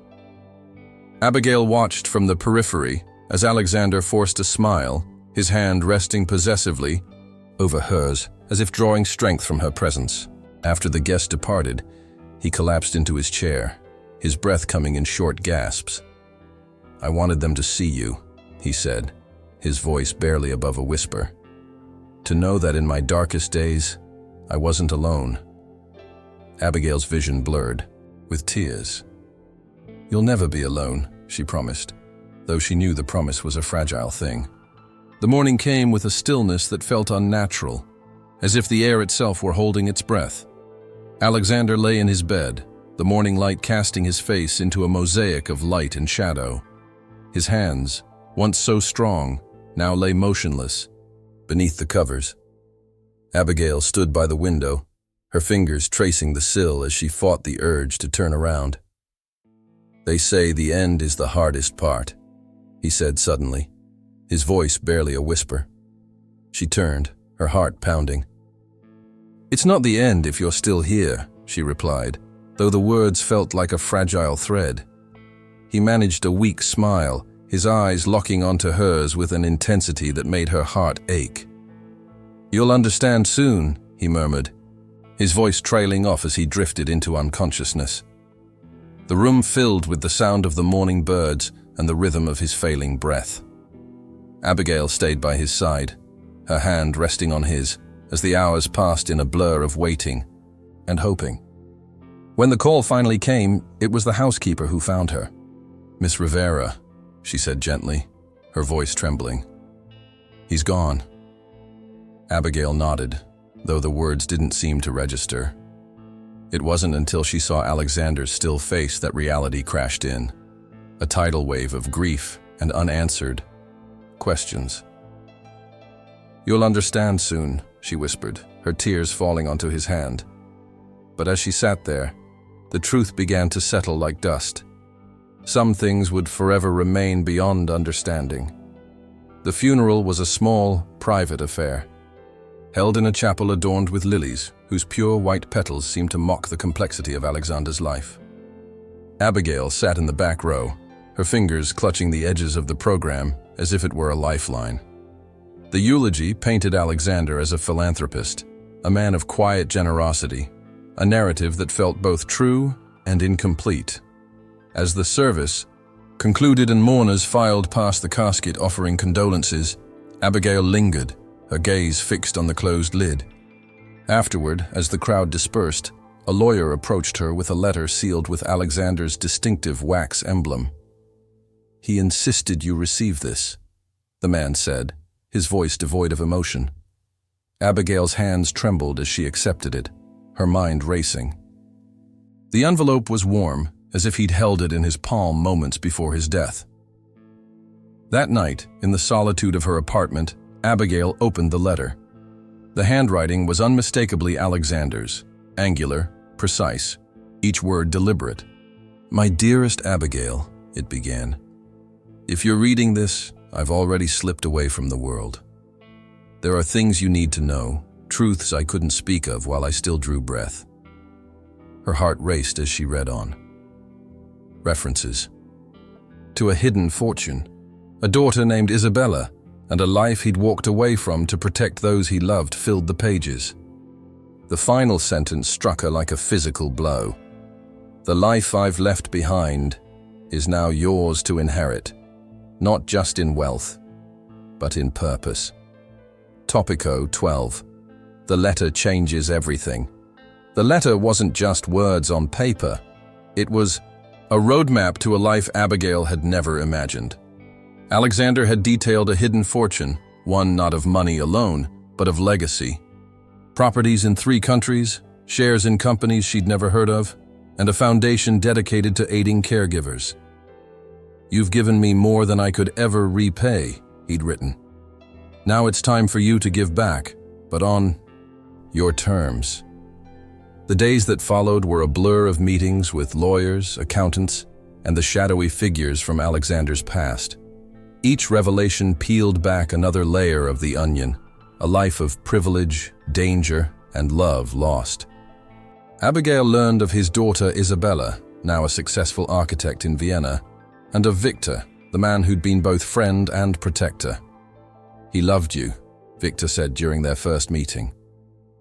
Abigail watched from the periphery as Alexander forced a smile, his hand resting possessively over hers, as if drawing strength from her presence. After the guest departed, he collapsed into his chair, his breath coming in short gasps. "I wanted them to see you," he said, his voice barely above a whisper. "To know that in my darkest days, I wasn't alone." Abigail's vision blurred, with tears. "You'll never be alone," she promised, though she knew the promise was a fragile thing. The morning came with a stillness that felt unnatural, as if the air itself were holding its breath. Alexander lay in his bed, the morning light casting his face into a mosaic of light and shadow. His hands, once so strong, now lay motionless beneath the covers. Abigail stood by the window, her fingers tracing the sill as she fought the urge to turn around. "They say the end is the hardest part," he said suddenly, his voice barely a whisper. She turned, her heart pounding. "It's not the end if you're still here," she replied, though the words felt like a fragile thread. He managed a weak smile, his eyes locking onto hers with an intensity that made her heart ache. "You'll understand soon," he murmured, his voice trailing off as he drifted into unconsciousness. The room filled with the sound of the morning birds and the rhythm of his failing breath. Abigail stayed by his side, her hand resting on his, as the hours passed in a blur of waiting and hoping. When the call finally came, it was the housekeeper who found her. "Miss Rivera," she said gently, her voice trembling. "He's gone." Abigail nodded, though the words didn't seem to register. It wasn't until she saw Alexander's still face that reality crashed in, a tidal wave of grief and unanswered questions. "You'll understand soon," she whispered, her tears falling onto his hand. But as she sat there, the truth began to settle like dust. Some things would forever remain beyond understanding. The funeral was a small, private affair, held in a chapel adorned with lilies, whose pure white petals seemed to mock the complexity of Alexander's life. Abigail sat in the back row, her fingers clutching the edges of the program as if it were a lifeline. The eulogy painted Alexander as a philanthropist, a man of quiet generosity, a narrative that felt both true and incomplete. As the service concluded and mourners filed past the casket offering condolences, Abigail lingered, her gaze fixed on the closed lid. Afterward, as the crowd dispersed, a lawyer approached her with a letter sealed with Alexander's distinctive wax emblem. "He insisted you receive this," the man said, his voice devoid of emotion. Abigail's hands trembled as she accepted it, her mind racing. The envelope was warm, as if he'd held it in his palm moments before his death. That night, in the solitude of her apartment, Abigail opened the letter. The handwriting was unmistakably Alexander's, angular, precise, each word deliberate. "My dearest Abigail," it began. "If you're reading this, I've already slipped away from the world. There are things you need to know, truths I couldn't speak of while I still drew breath." Her heart raced as she read on. References to a hidden fortune, a daughter named Isabella, and a life he'd walked away from to protect those he loved filled the pages. The final sentence struck her like a physical blow. "The life I've left behind is now yours to inherit, not just in wealth, but in purpose." Topico 12. The letter changes everything. The letter wasn't just words on paper. It was a roadmap to a life Abigail had never imagined. Alexander had detailed a hidden fortune, one not of money alone, but of legacy. Properties in 3 countries, shares in companies she'd never heard of, and a foundation dedicated to aiding caregivers. "You've given me more than I could ever repay," he'd written. "Now it's time for you to give back, but on your terms." The days that followed were a blur of meetings with lawyers, accountants, and the shadowy figures from Alexander's past. Each revelation peeled back another layer of the onion, a life of privilege, danger, and love lost. Abigail learned of his daughter Isabella, now a successful architect in Vienna, and of Victor, the man who'd been both friend and protector. "He loved you," Victor said during their first meeting.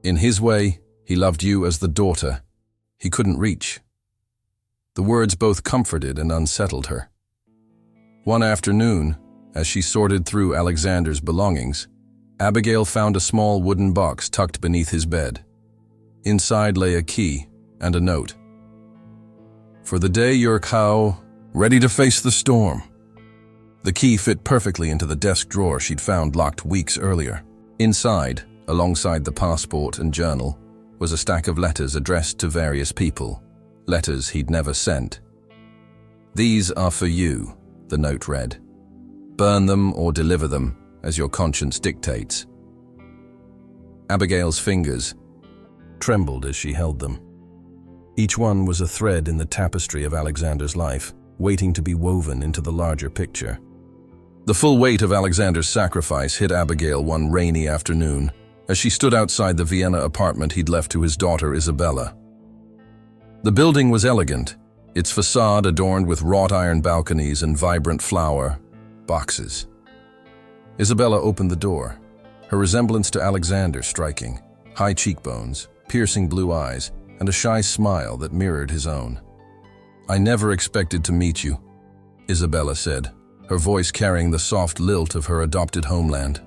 "In his way, he loved you as the daughter he couldn't reach." The words both comforted and unsettled her. One afternoon, as she sorted through Alexander's belongings, Abigail found a small wooden box tucked beneath his bed. Inside lay a key and a note. "For the day you're ready to face the storm." The key fit perfectly into the desk drawer she'd found locked weeks earlier. Inside, alongside the passport and journal, was a stack of letters addressed to various people, letters he'd never sent. "These are for you," the note read. "Burn them or deliver them, as your conscience dictates." Abigail's fingers trembled as she held them. Each one was a thread in the tapestry of Alexander's life, waiting to be woven into the larger picture. The full weight of Alexander's sacrifice hit Abigail one rainy afternoon, as she stood outside the Vienna apartment he'd left to his daughter Isabella. The building was elegant, its facade adorned with wrought iron balconies and vibrant flower boxes. Isabella opened the door, her resemblance to Alexander striking, high cheekbones, piercing blue eyes, and a shy smile that mirrored his own. "I never expected to meet you," Isabella said, her voice carrying the soft lilt of her adopted homeland.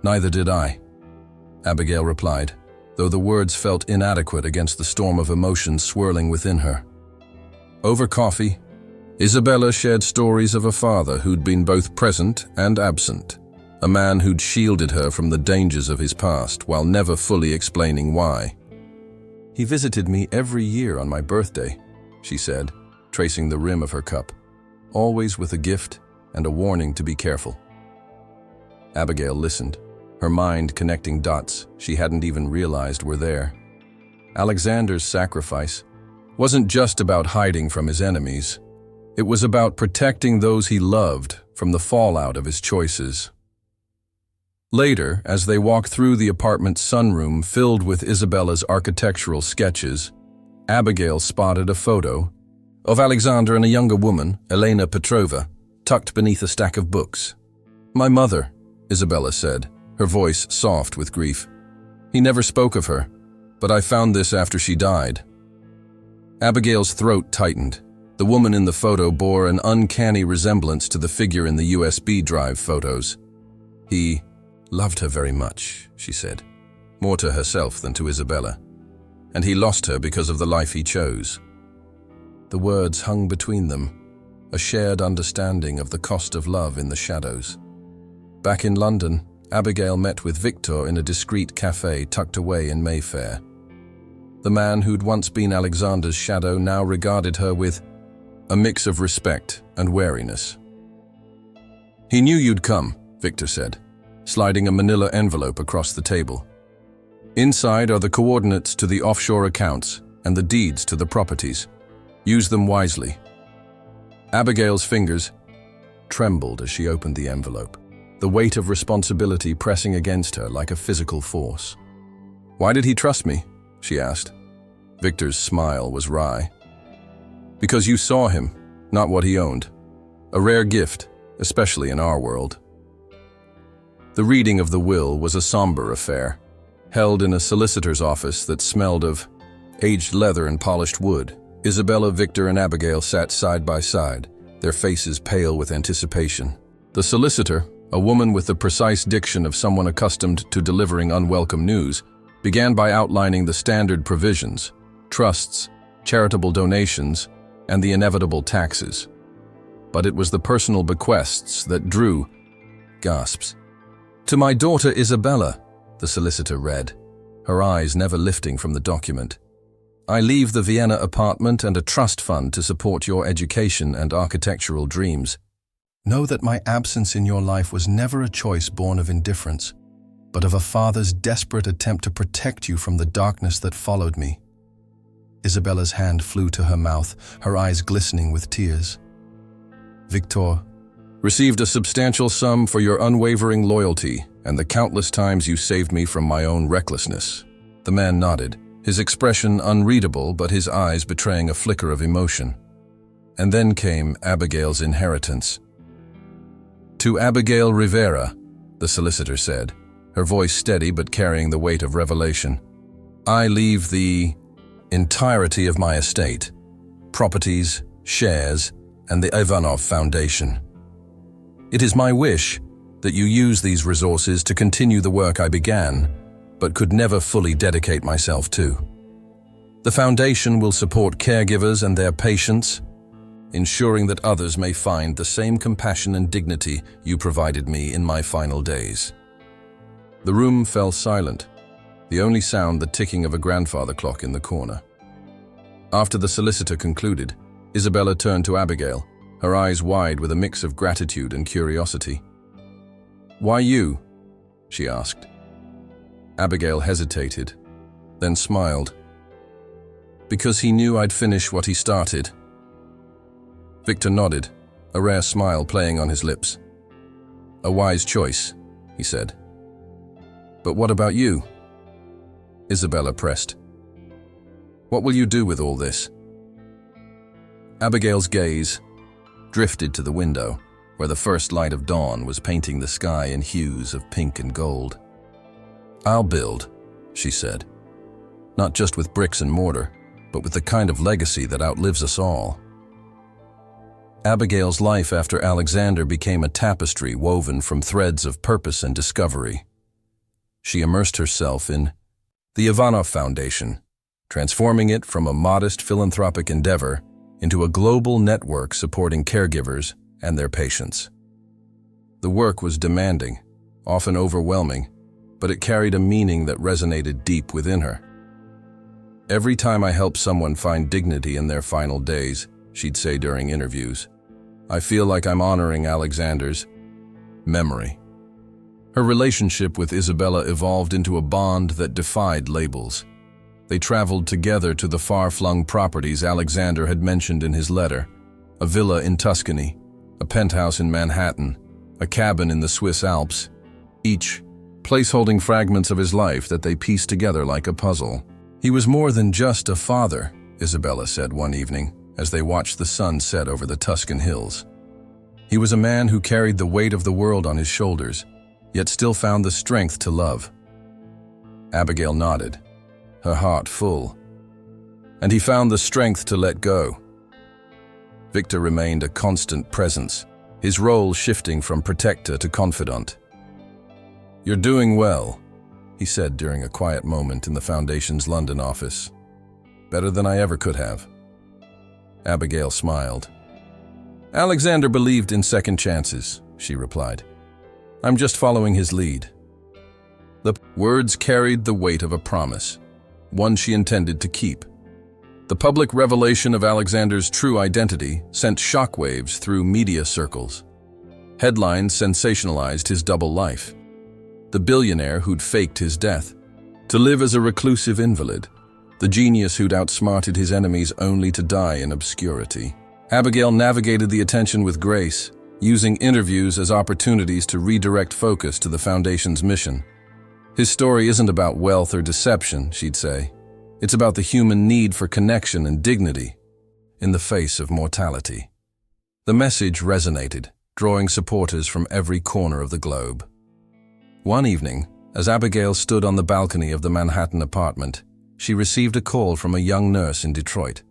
"Neither did I," Abigail replied, though the words felt inadequate against the storm of emotions swirling within her. Over coffee, Isabella shared stories of a father who'd been both present and absent, a man who'd shielded her from the dangers of his past while never fully explaining why. "He visited me every year on my birthday," she said, tracing the rim of her cup, "always with a gift and a warning to be careful." Abigail listened, her mind connecting dots she hadn't even realized were there. Alexander's sacrifice wasn't just about hiding from his enemies. It was about protecting those he loved from the fallout of his choices. Later, as they walked through the apartment's sunroom filled with Isabella's architectural sketches, Abigail spotted a photo of Alexander and a younger woman, Elena Petrova, tucked beneath a stack of books. "My mother," Isabella said, her voice soft with grief. "He never spoke of her, but I found this after she died." Abigail's throat tightened. The woman in the photo bore an uncanny resemblance to the figure in the USB drive photos. "He loved her very much," she said, more to herself than to Isabella. "And he lost her because of the life he chose." The words hung between them, a shared understanding of the cost of love in the shadows. Back in London, Abigail met with Victor in a discreet cafe tucked away in Mayfair. The man who'd once been Alexander's shadow now regarded her with a mix of respect and wariness. "He knew you'd come," Victor said, sliding a manila envelope across the table. "Inside are the coordinates to the offshore accounts and the deeds to the properties. Use them wisely." Abigail's fingers trembled as she opened the envelope, the weight of responsibility pressing against her like a physical force. "Why did he trust me?" she asked. Victor's smile was wry. "Because you saw him, not what he owned. A rare gift, especially in our world." The reading of the will was a somber affair, held in a solicitor's office that smelled of aged leather and polished wood. Isabella, Victor, and Abigail sat side by side, their faces pale with anticipation. The solicitor, a woman with the precise diction of someone accustomed to delivering unwelcome news, began by outlining the standard provisions: trusts, charitable donations, and the inevitable taxes. But it was the personal bequests that drew gasps. "To my daughter Isabella," the solicitor read, her eyes never lifting from the document. "I leave the Vienna apartment and a trust fund to support your education and architectural dreams. Know that my absence in your life was never a choice born of indifference, but of a father's desperate attempt to protect you from the darkness that followed me." Isabella's hand flew to her mouth, her eyes glistening with tears. "Victor, received a substantial sum for your unwavering loyalty and the countless times you saved me from my own recklessness." The man nodded, his expression unreadable but his eyes betraying a flicker of emotion. And then came Abigail's inheritance. "To Abigail Rivera," the solicitor said, her voice steady but carrying the weight of revelation, "I leave the entirety of my estate, properties, shares, and the Ivanov Foundation. It is my wish that you use these resources to continue the work I began, but could never fully dedicate myself to. The foundation will support caregivers and their patients, ensuring that others may find the same compassion and dignity you provided me in my final days." The room fell silent, the only sound the ticking of a grandfather clock in the corner. After the solicitor concluded, Isabella turned to Abigail, her eyes wide with a mix of gratitude and curiosity. "Why you?" she asked. Abigail hesitated, then smiled. "Because he knew I'd finish what he started." Victor nodded, a rare smile playing on his lips. "A wise choice," he said. "But what about you?" Isabella pressed. "What will you do with all this?" Abigail's gaze drifted to the window, where the first light of dawn was painting the sky in hues of pink and gold. "I'll build," she said. "Not just with bricks and mortar, but with the kind of legacy that outlives us all." Abigail's life after Alexander became a tapestry woven from threads of purpose and discovery. She immersed herself in the Ivanov Foundation, transforming it from a modest philanthropic endeavor into a global network supporting caregivers and their patients. The work was demanding, often overwhelming, but it carried a meaning that resonated deep within her. "Every time I help someone find dignity in their final days," she'd say during interviews, "I feel like I'm honoring Alexander's memory." Her relationship with Isabella evolved into a bond that defied labels. They traveled together to the far-flung properties Alexander had mentioned in his letter: a villa in Tuscany, a penthouse in Manhattan, a cabin in the Swiss Alps, each place holding fragments of his life that they pieced together like a puzzle. "He was more than just a father," Isabella said one evening, as they watched the sun set over the Tuscan hills. "He was a man who carried the weight of the world on his shoulders, yet still found the strength to love." Abigail nodded, her heart full. "And he found the strength to let go." Victor remained a constant presence, his role shifting from protector to confidant. "You're doing well," he said during a quiet moment in the Foundation's London office. "Better than I ever could have." Abigail smiled. "Alexander believed in second chances," she replied. I'm just following his lead." The words carried the weight of a promise, one she intended to keep. The public revelation of Alexander's true identity sent shockwaves through media circles. Headlines sensationalized his double life. The billionaire who'd faked his death to live as a reclusive invalid, the genius who'd outsmarted his enemies only to die in obscurity. Abigail navigated the attention with grace, using interviews as opportunities to redirect focus to the Foundation's mission. His story isn't about wealth or deception, she'd say. It's about the human need for connection and dignity in the face of mortality. The message resonated, drawing supporters from every corner of the globe. One evening, as Abigail stood on the balcony of the Manhattan apartment, she received a call from a young nurse in Detroit.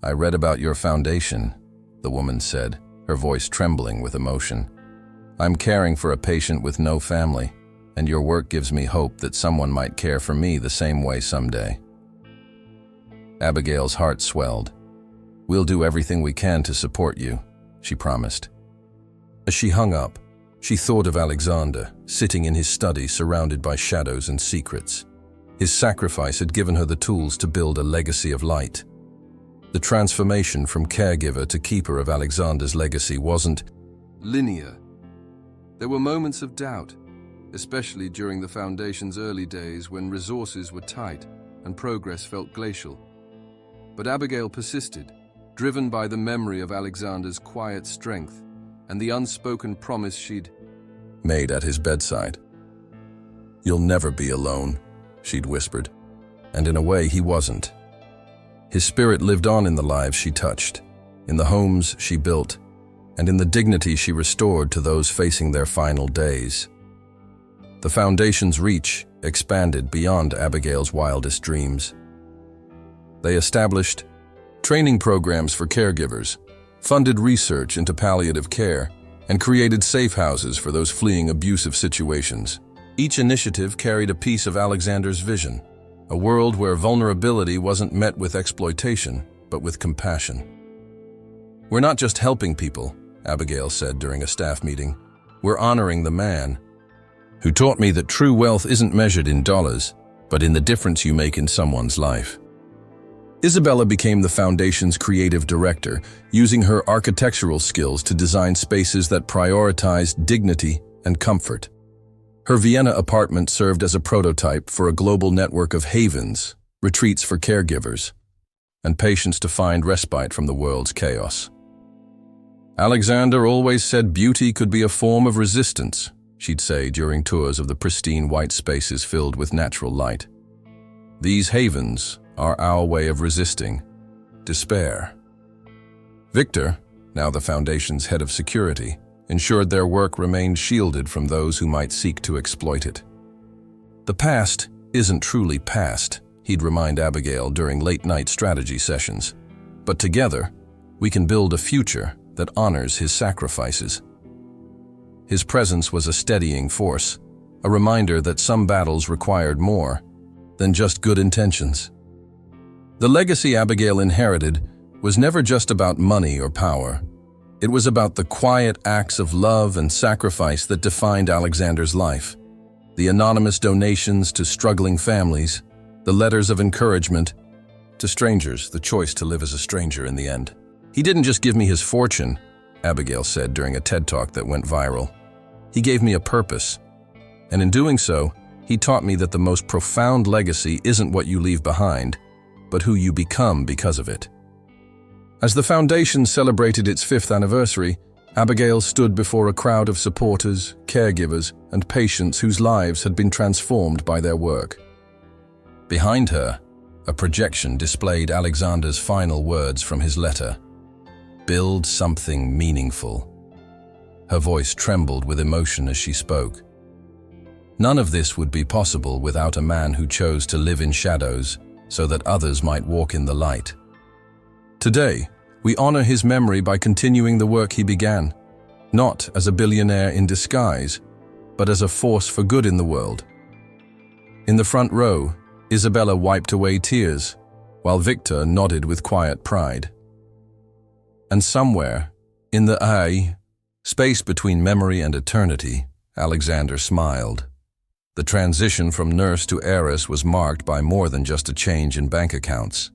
"I read about your foundation," the woman said, her voice trembling with emotion. "I'm caring for a patient with no family, and your work gives me hope that someone might care for me the same way someday." Abigail's heart swelled. "We'll do everything we can to support you," she promised. As she hung up, she thought of Alexander, sitting in his study surrounded by shadows and secrets. His sacrifice had given her the tools to build a legacy of light. The transformation from caregiver to keeper of Alexander's legacy wasn't linear. There were moments of doubt, especially during the Foundation's early days when resources were tight and progress felt glacial. But Abigail persisted, driven by the memory of Alexander's quiet strength and the unspoken promise she'd made at his bedside. "You'll never be alone," she'd whispered, and in a way he wasn't. His spirit lived on in the lives she touched, in the homes she built, and in the dignity she restored to those facing their final days. The Foundation's reach expanded beyond Abigail's wildest dreams. They established training programs for caregivers, funded research into palliative care, and created safe houses for those fleeing abusive situations. Each initiative carried a piece of Alexander's vision, a world where vulnerability wasn't met with exploitation, but with compassion. "We're not just helping people," Abigail said during a staff meeting. "We're honoring the man who taught me that true wealth isn't measured in dollars, but in the difference you make in someone's life." Isabella became the Foundation's creative director, using her architectural skills to design spaces that prioritized dignity and comfort. Her Vienna apartment served as a prototype for a global network of havens, retreats for caregivers, and patients to find respite from the world's chaos. "Alexander always said beauty could be a form of resistance," she'd say during tours of the pristine white spaces filled with natural light. "These havens are our way of resisting despair." Victor, now the Foundation's head of security, ensured their work remained shielded from those who might seek to exploit it. "The past isn't truly past," he'd remind Abigail during late-night strategy sessions. "But together, we can build a future that honors his sacrifices." His presence was a steadying force, a reminder that some battles required more than just good intentions. The legacy Abigail inherited was never just about money or power. It was about the quiet acts of love and sacrifice that defined Alexander's life. The anonymous donations to struggling families, the letters of encouragement to strangers, the choice to live as a stranger in the end. "He didn't just give me his fortune," Abigail said during a TED Talk that went viral. "He gave me a purpose. And in doing so, he taught me that the most profound legacy isn't what you leave behind, but who you become because of it." As the Foundation celebrated its 5th anniversary, Abigail stood before a crowd of supporters, caregivers, and patients whose lives had been transformed by their work. Behind her, a projection displayed Alexander's final words from his letter: "Build something meaningful." Her voice trembled with emotion as she spoke. None of this would be possible without a man who chose to live in shadows so that others might walk in the light. Today, we honor his memory by continuing the work he began, not as a billionaire in disguise, but as a force for good in the world. In the front row, Isabella wiped away tears, while Victor nodded with quiet pride. And somewhere, in the space between memory and eternity, Alexander smiled. The transition from nurse to heiress was marked by more than just a change in bank accounts.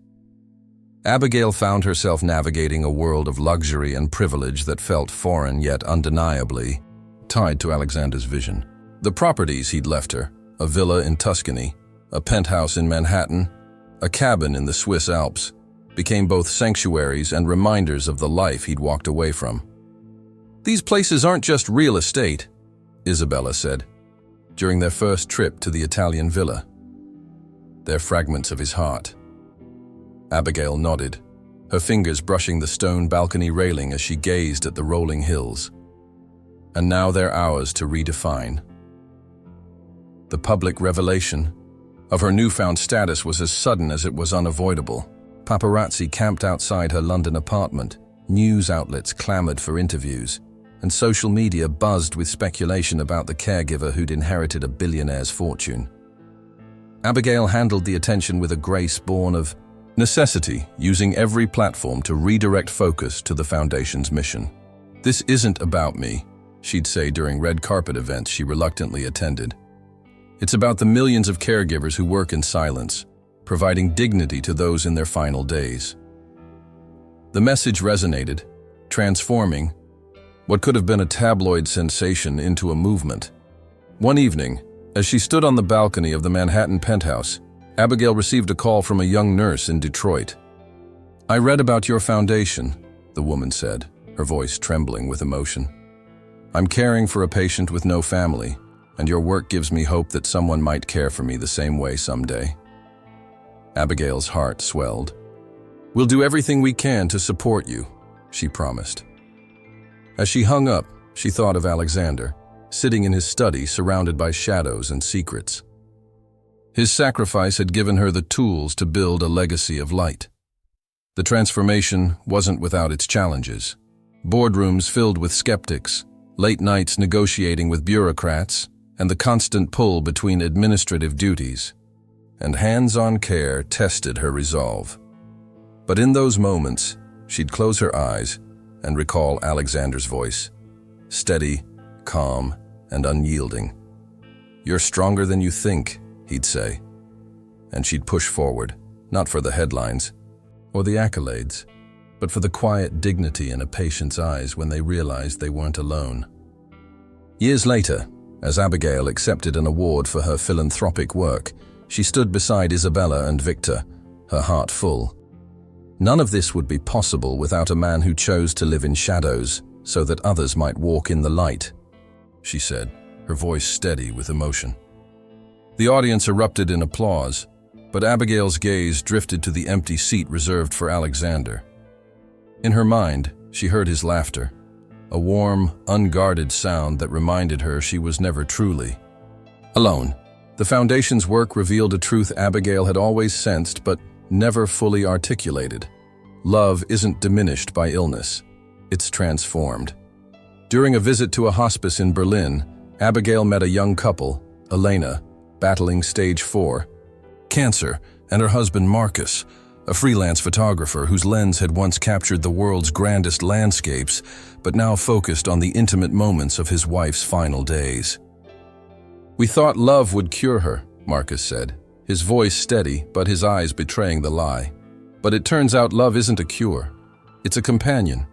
Abigail found herself navigating a world of luxury and privilege that felt foreign yet undeniably tied to Alexander's vision. The properties he'd left her, a villa in Tuscany, a penthouse in Manhattan, a cabin in the Swiss Alps, became both sanctuaries and reminders of the life he'd walked away from. "These places aren't just real estate," Isabella said, during their first trip to the Italian villa. "They're fragments of his heart." Abigail nodded, her fingers brushing the stone balcony railing as she gazed at the rolling hills. "And now they're ours to redefine." The public revelation of her newfound status was as sudden as it was unavoidable. Paparazzi camped outside her London apartment, news outlets clamored for interviews, and social media buzzed with speculation about the caregiver who'd inherited a billionaire's fortune. Abigail handled the attention with a grace born of necessity, using every platform to redirect focus to the Foundation's mission. "This isn't about me," she'd say during red carpet events she reluctantly attended. "It's about the millions of caregivers who work in silence, providing dignity to those in their final days." The message resonated, transforming what could have been a tabloid sensation into a movement. One evening, as she stood on the balcony of the Manhattan penthouse, Abigail received a call from a young nurse in Detroit. "I read about your foundation," the woman said, her voice trembling with emotion. "I'm caring for a patient with no family, and your work gives me hope that someone might care for me the same way someday." Abigail's heart swelled. "We'll do everything we can to support you," she promised. As she hung up, she thought of Alexander, sitting in his study surrounded by shadows and secrets. His sacrifice had given her the tools to build a legacy of light. The transformation wasn't without its challenges. Boardrooms filled with skeptics, late nights negotiating with bureaucrats, and the constant pull between administrative duties. And hands-on care tested her resolve. But in those moments, she'd close her eyes and recall Alexander's voice, steady, calm, and unyielding. "You're stronger than you think," he'd say. And she'd push forward, not for the headlines or the accolades, but for the quiet dignity in a patient's eyes when they realized they weren't alone. Years later, as Abigail accepted an award for her philanthropic work, she stood beside Isabella and Victor, her heart full. None of this would be possible without a man who chose to live in shadows so that others might walk in the light, she said, her voice steady with emotion. The audience erupted in applause, but Abigail's gaze drifted to the empty seat reserved for Alexander. In her mind, she heard his laughter, a warm, unguarded sound that reminded her she was never truly alone. The Foundation's work revealed a truth Abigail had always sensed but never fully articulated. Love isn't diminished by illness. It's transformed. During a visit to a hospice in Berlin, Abigail met a young couple, Elena, battling stage 4 cancer, and her husband Marcus, a freelance photographer whose lens had once captured the world's grandest landscapes, but now focused on the intimate moments of his wife's final days. "We thought love would cure her," Marcus said, his voice steady but his eyes betraying the lie. "But it turns out love isn't a cure. It's a companion."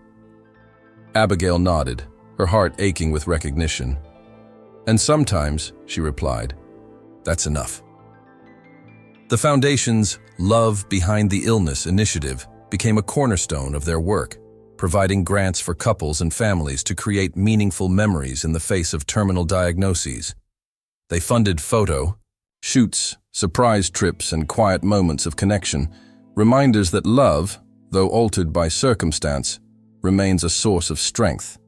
Abigail nodded, her heart aching with recognition. "And sometimes," she replied, "that's enough." The Foundation's Love Behind the Illness initiative became a cornerstone of their work, providing grants for couples and families to create meaningful memories in the face of terminal diagnoses. They funded photo shoots, surprise trips, and quiet moments of connection, reminders that love, though altered by circumstance, remains a source of strength.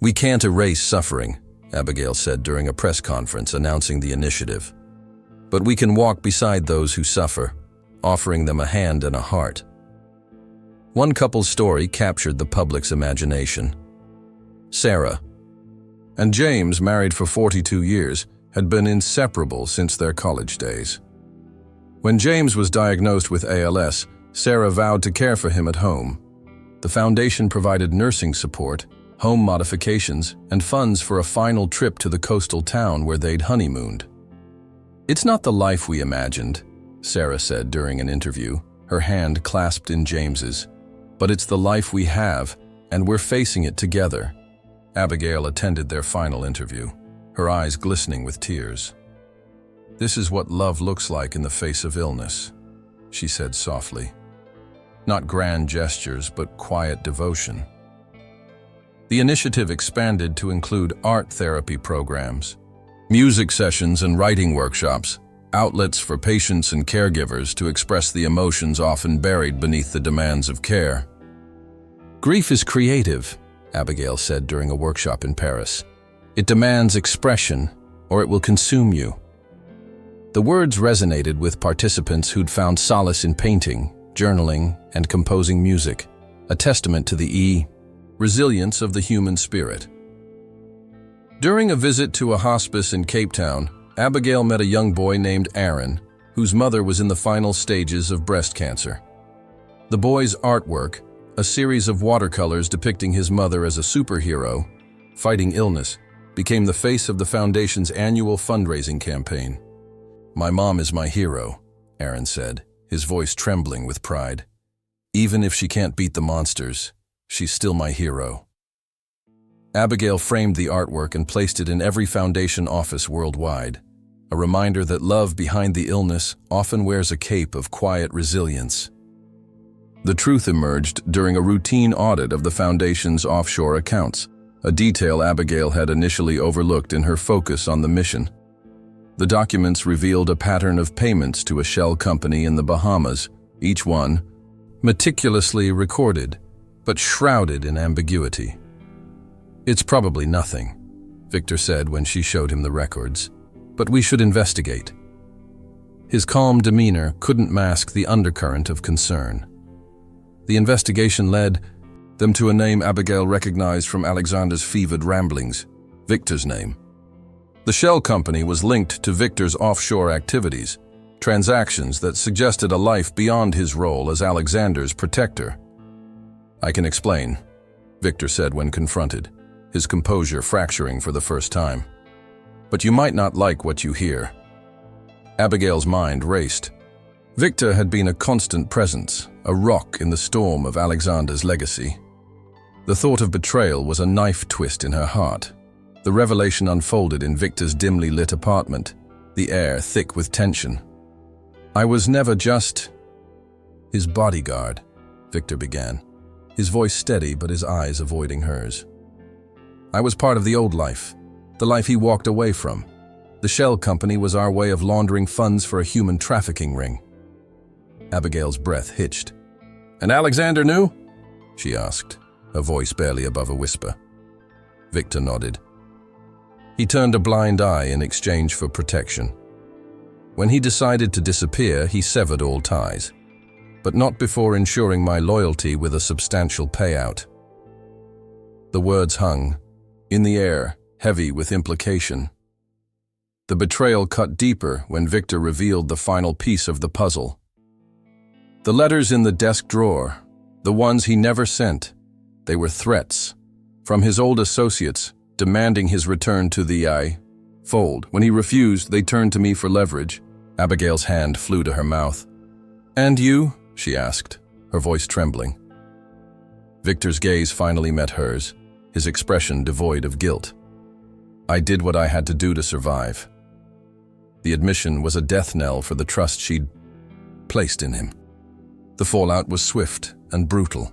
"We can't erase suffering," Abigail said during a press conference announcing the initiative. "But we can walk beside those who suffer, offering them a hand and a heart." One couple's story captured the public's imagination. Sarah and James, married for 42 years, had been inseparable since their college days. When James was diagnosed with ALS, Sarah vowed to care for him at home. The Foundation provided nursing support, home modifications, and funds for a final trip to the coastal town where they'd honeymooned. "It's not the life we imagined," Sarah said during an interview, her hand clasped in James's. "But it's the life we have, and we're facing it together." Abigail attended their final interview, her eyes glistening with tears. "This is what love looks like in the face of illness," she said softly. "Not grand gestures, but quiet devotion." The initiative expanded to include art therapy programs, music sessions and writing workshops, outlets for patients and caregivers to express the emotions often buried beneath the demands of care. "Grief is creative," Abigail said during a workshop in Paris. "It demands expression, or it will consume you." The words resonated with participants who'd found solace in painting, journaling, and composing music, a testament to the resilience of the human spirit. During a visit to a hospice in Cape Town, Abigail met a young boy named Aaron, whose mother was in the final stages of breast cancer. The boy's artwork, a series of watercolors depicting his mother as a superhero, fighting illness, became the face of the foundation's annual fundraising campaign. "My mom is my hero," Aaron said, his voice trembling with pride. "Even if she can't beat the monsters, she's still my hero." Abigail framed the artwork and placed it in every foundation office worldwide, a reminder that love behind the illness often wears a cape of quiet resilience. The truth emerged during a routine audit of the foundation's offshore accounts, a detail Abigail had initially overlooked in her focus on the mission. The documents revealed a pattern of payments to a shell company in the Bahamas, each one meticulously recorded, but shrouded in ambiguity. "It's probably nothing," Victor said when she showed him the records, "but we should investigate." His calm demeanor couldn't mask the undercurrent of concern. The investigation led them to a name Abigail recognized from Alexander's fevered ramblings, Victor's name. The shell company was linked to Victor's offshore activities, transactions that suggested a life beyond his role as Alexander's protector. "I can explain," Victor said when confronted, his composure fracturing for the first time. "But you might not like what you hear." Abigail's mind raced. Victor had been a constant presence, a rock in the storm of Alexander's legacy. The thought of betrayal was a knife twist in her heart. The revelation unfolded in Victor's dimly lit apartment, the air thick with tension. "I was never just his bodyguard," Victor began, his voice steady but his eyes avoiding hers. "I was part of the old life, the life he walked away from. The shell company was our way of laundering funds for a human trafficking ring." Abigail's breath hitched. "And Alexander knew?" she asked, her voice barely above a whisper. Victor nodded. He turned a blind eye in exchange for protection. "When he decided to disappear, he severed all ties, but not before ensuring my loyalty with a substantial payout." The words hung in the air, heavy with implication. The betrayal cut deeper when Victor revealed the final piece of the puzzle. The letters in the desk drawer, the ones he never sent, they were threats from his old associates demanding his return to the fold. When he refused, they turned to me for leverage. Abigail's hand flew to her mouth. "And you?" she asked, her voice trembling. Victor's gaze finally met hers, his expression devoid of guilt. "I did what I had to do to survive." The admission was a death knell for the trust she'd placed in him. The fallout was swift and brutal.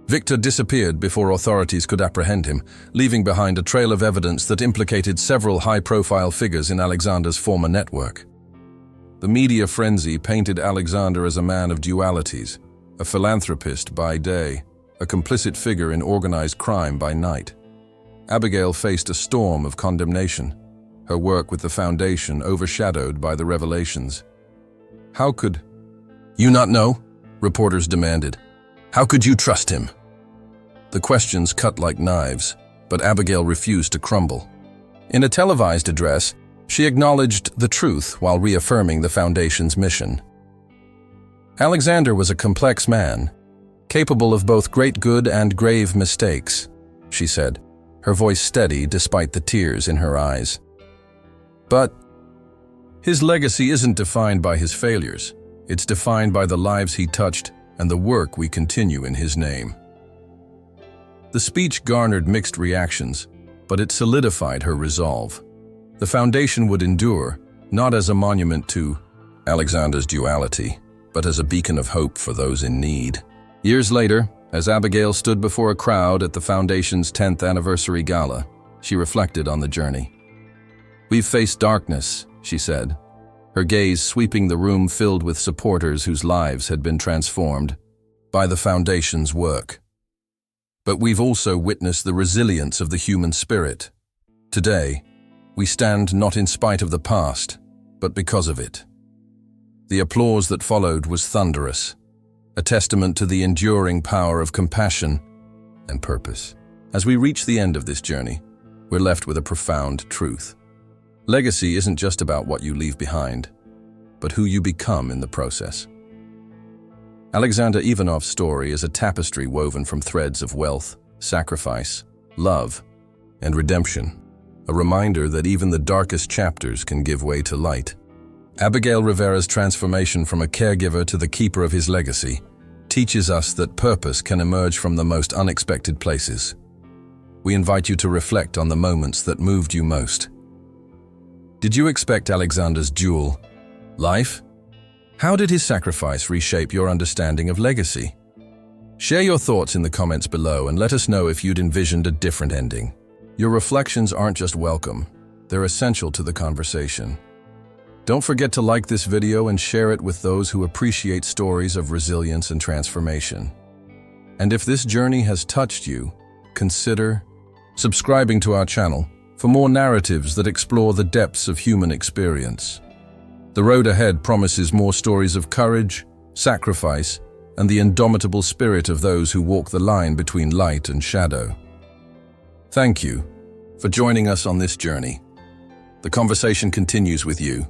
Victor disappeared before authorities could apprehend him, leaving behind a trail of evidence that implicated several high-profile figures in Alexander's former network. The media frenzy painted Alexander as a man of dualities, a philanthropist by day, a complicit figure in organized crime by night. Abigail faced a storm of condemnation, her work with the Foundation overshadowed by the revelations. "How could you not know?" reporters demanded. "How could you trust him?" The questions cut like knives, but Abigail refused to crumble. In a televised address, she acknowledged the truth while reaffirming the Foundation's mission. Alexander was a complex man, capable of both great good and grave mistakes. she said, her voice steady despite the tears in her eyes. But his legacy isn't defined by his failures. It's defined by the lives he touched and the work we continue in his name. The speech garnered mixed reactions, but it solidified her resolve. The foundation would endure, not as a monument to Alexander's duality, but as a beacon of hope for those in need. Years later, as Abigail stood before a crowd at the Foundation's 10th anniversary gala, she reflected on the journey. "We've faced darkness," she said, her gaze sweeping the room filled with supporters whose lives had been transformed by the Foundation's work. "But we've also witnessed the resilience of the human spirit. Today, we stand not in spite of the past, but because of it." The applause that followed was thunderous, a testament to the enduring power of compassion and purpose. As we reach the end of this journey, we're left with a profound truth. Legacy isn't just about what you leave behind, but who you become in the process. Alexander Ivanov's story is a tapestry woven from threads of wealth, sacrifice, love, and redemption, a reminder that even the darkest chapters can give way to light. Abigail Rivera's transformation from a caregiver to the keeper of his legacy teaches us that purpose can emerge from the most unexpected places. We invite you to reflect on the moments that moved you most. Did you expect Alexander's dual life? How did his sacrifice reshape your understanding of legacy? Share your thoughts in the comments below and let us know if you'd envisioned a different ending. Your reflections aren't just welcome, they're essential to the conversation. Don't forget to like this video and share it with those who appreciate stories of resilience and transformation. And if this journey has touched you, consider subscribing to our channel for more narratives that explore the depths of human experience. The road ahead promises more stories of courage, sacrifice, and the indomitable spirit of those who walk the line between light and shadow. Thank you for joining us on this journey. The conversation continues with you.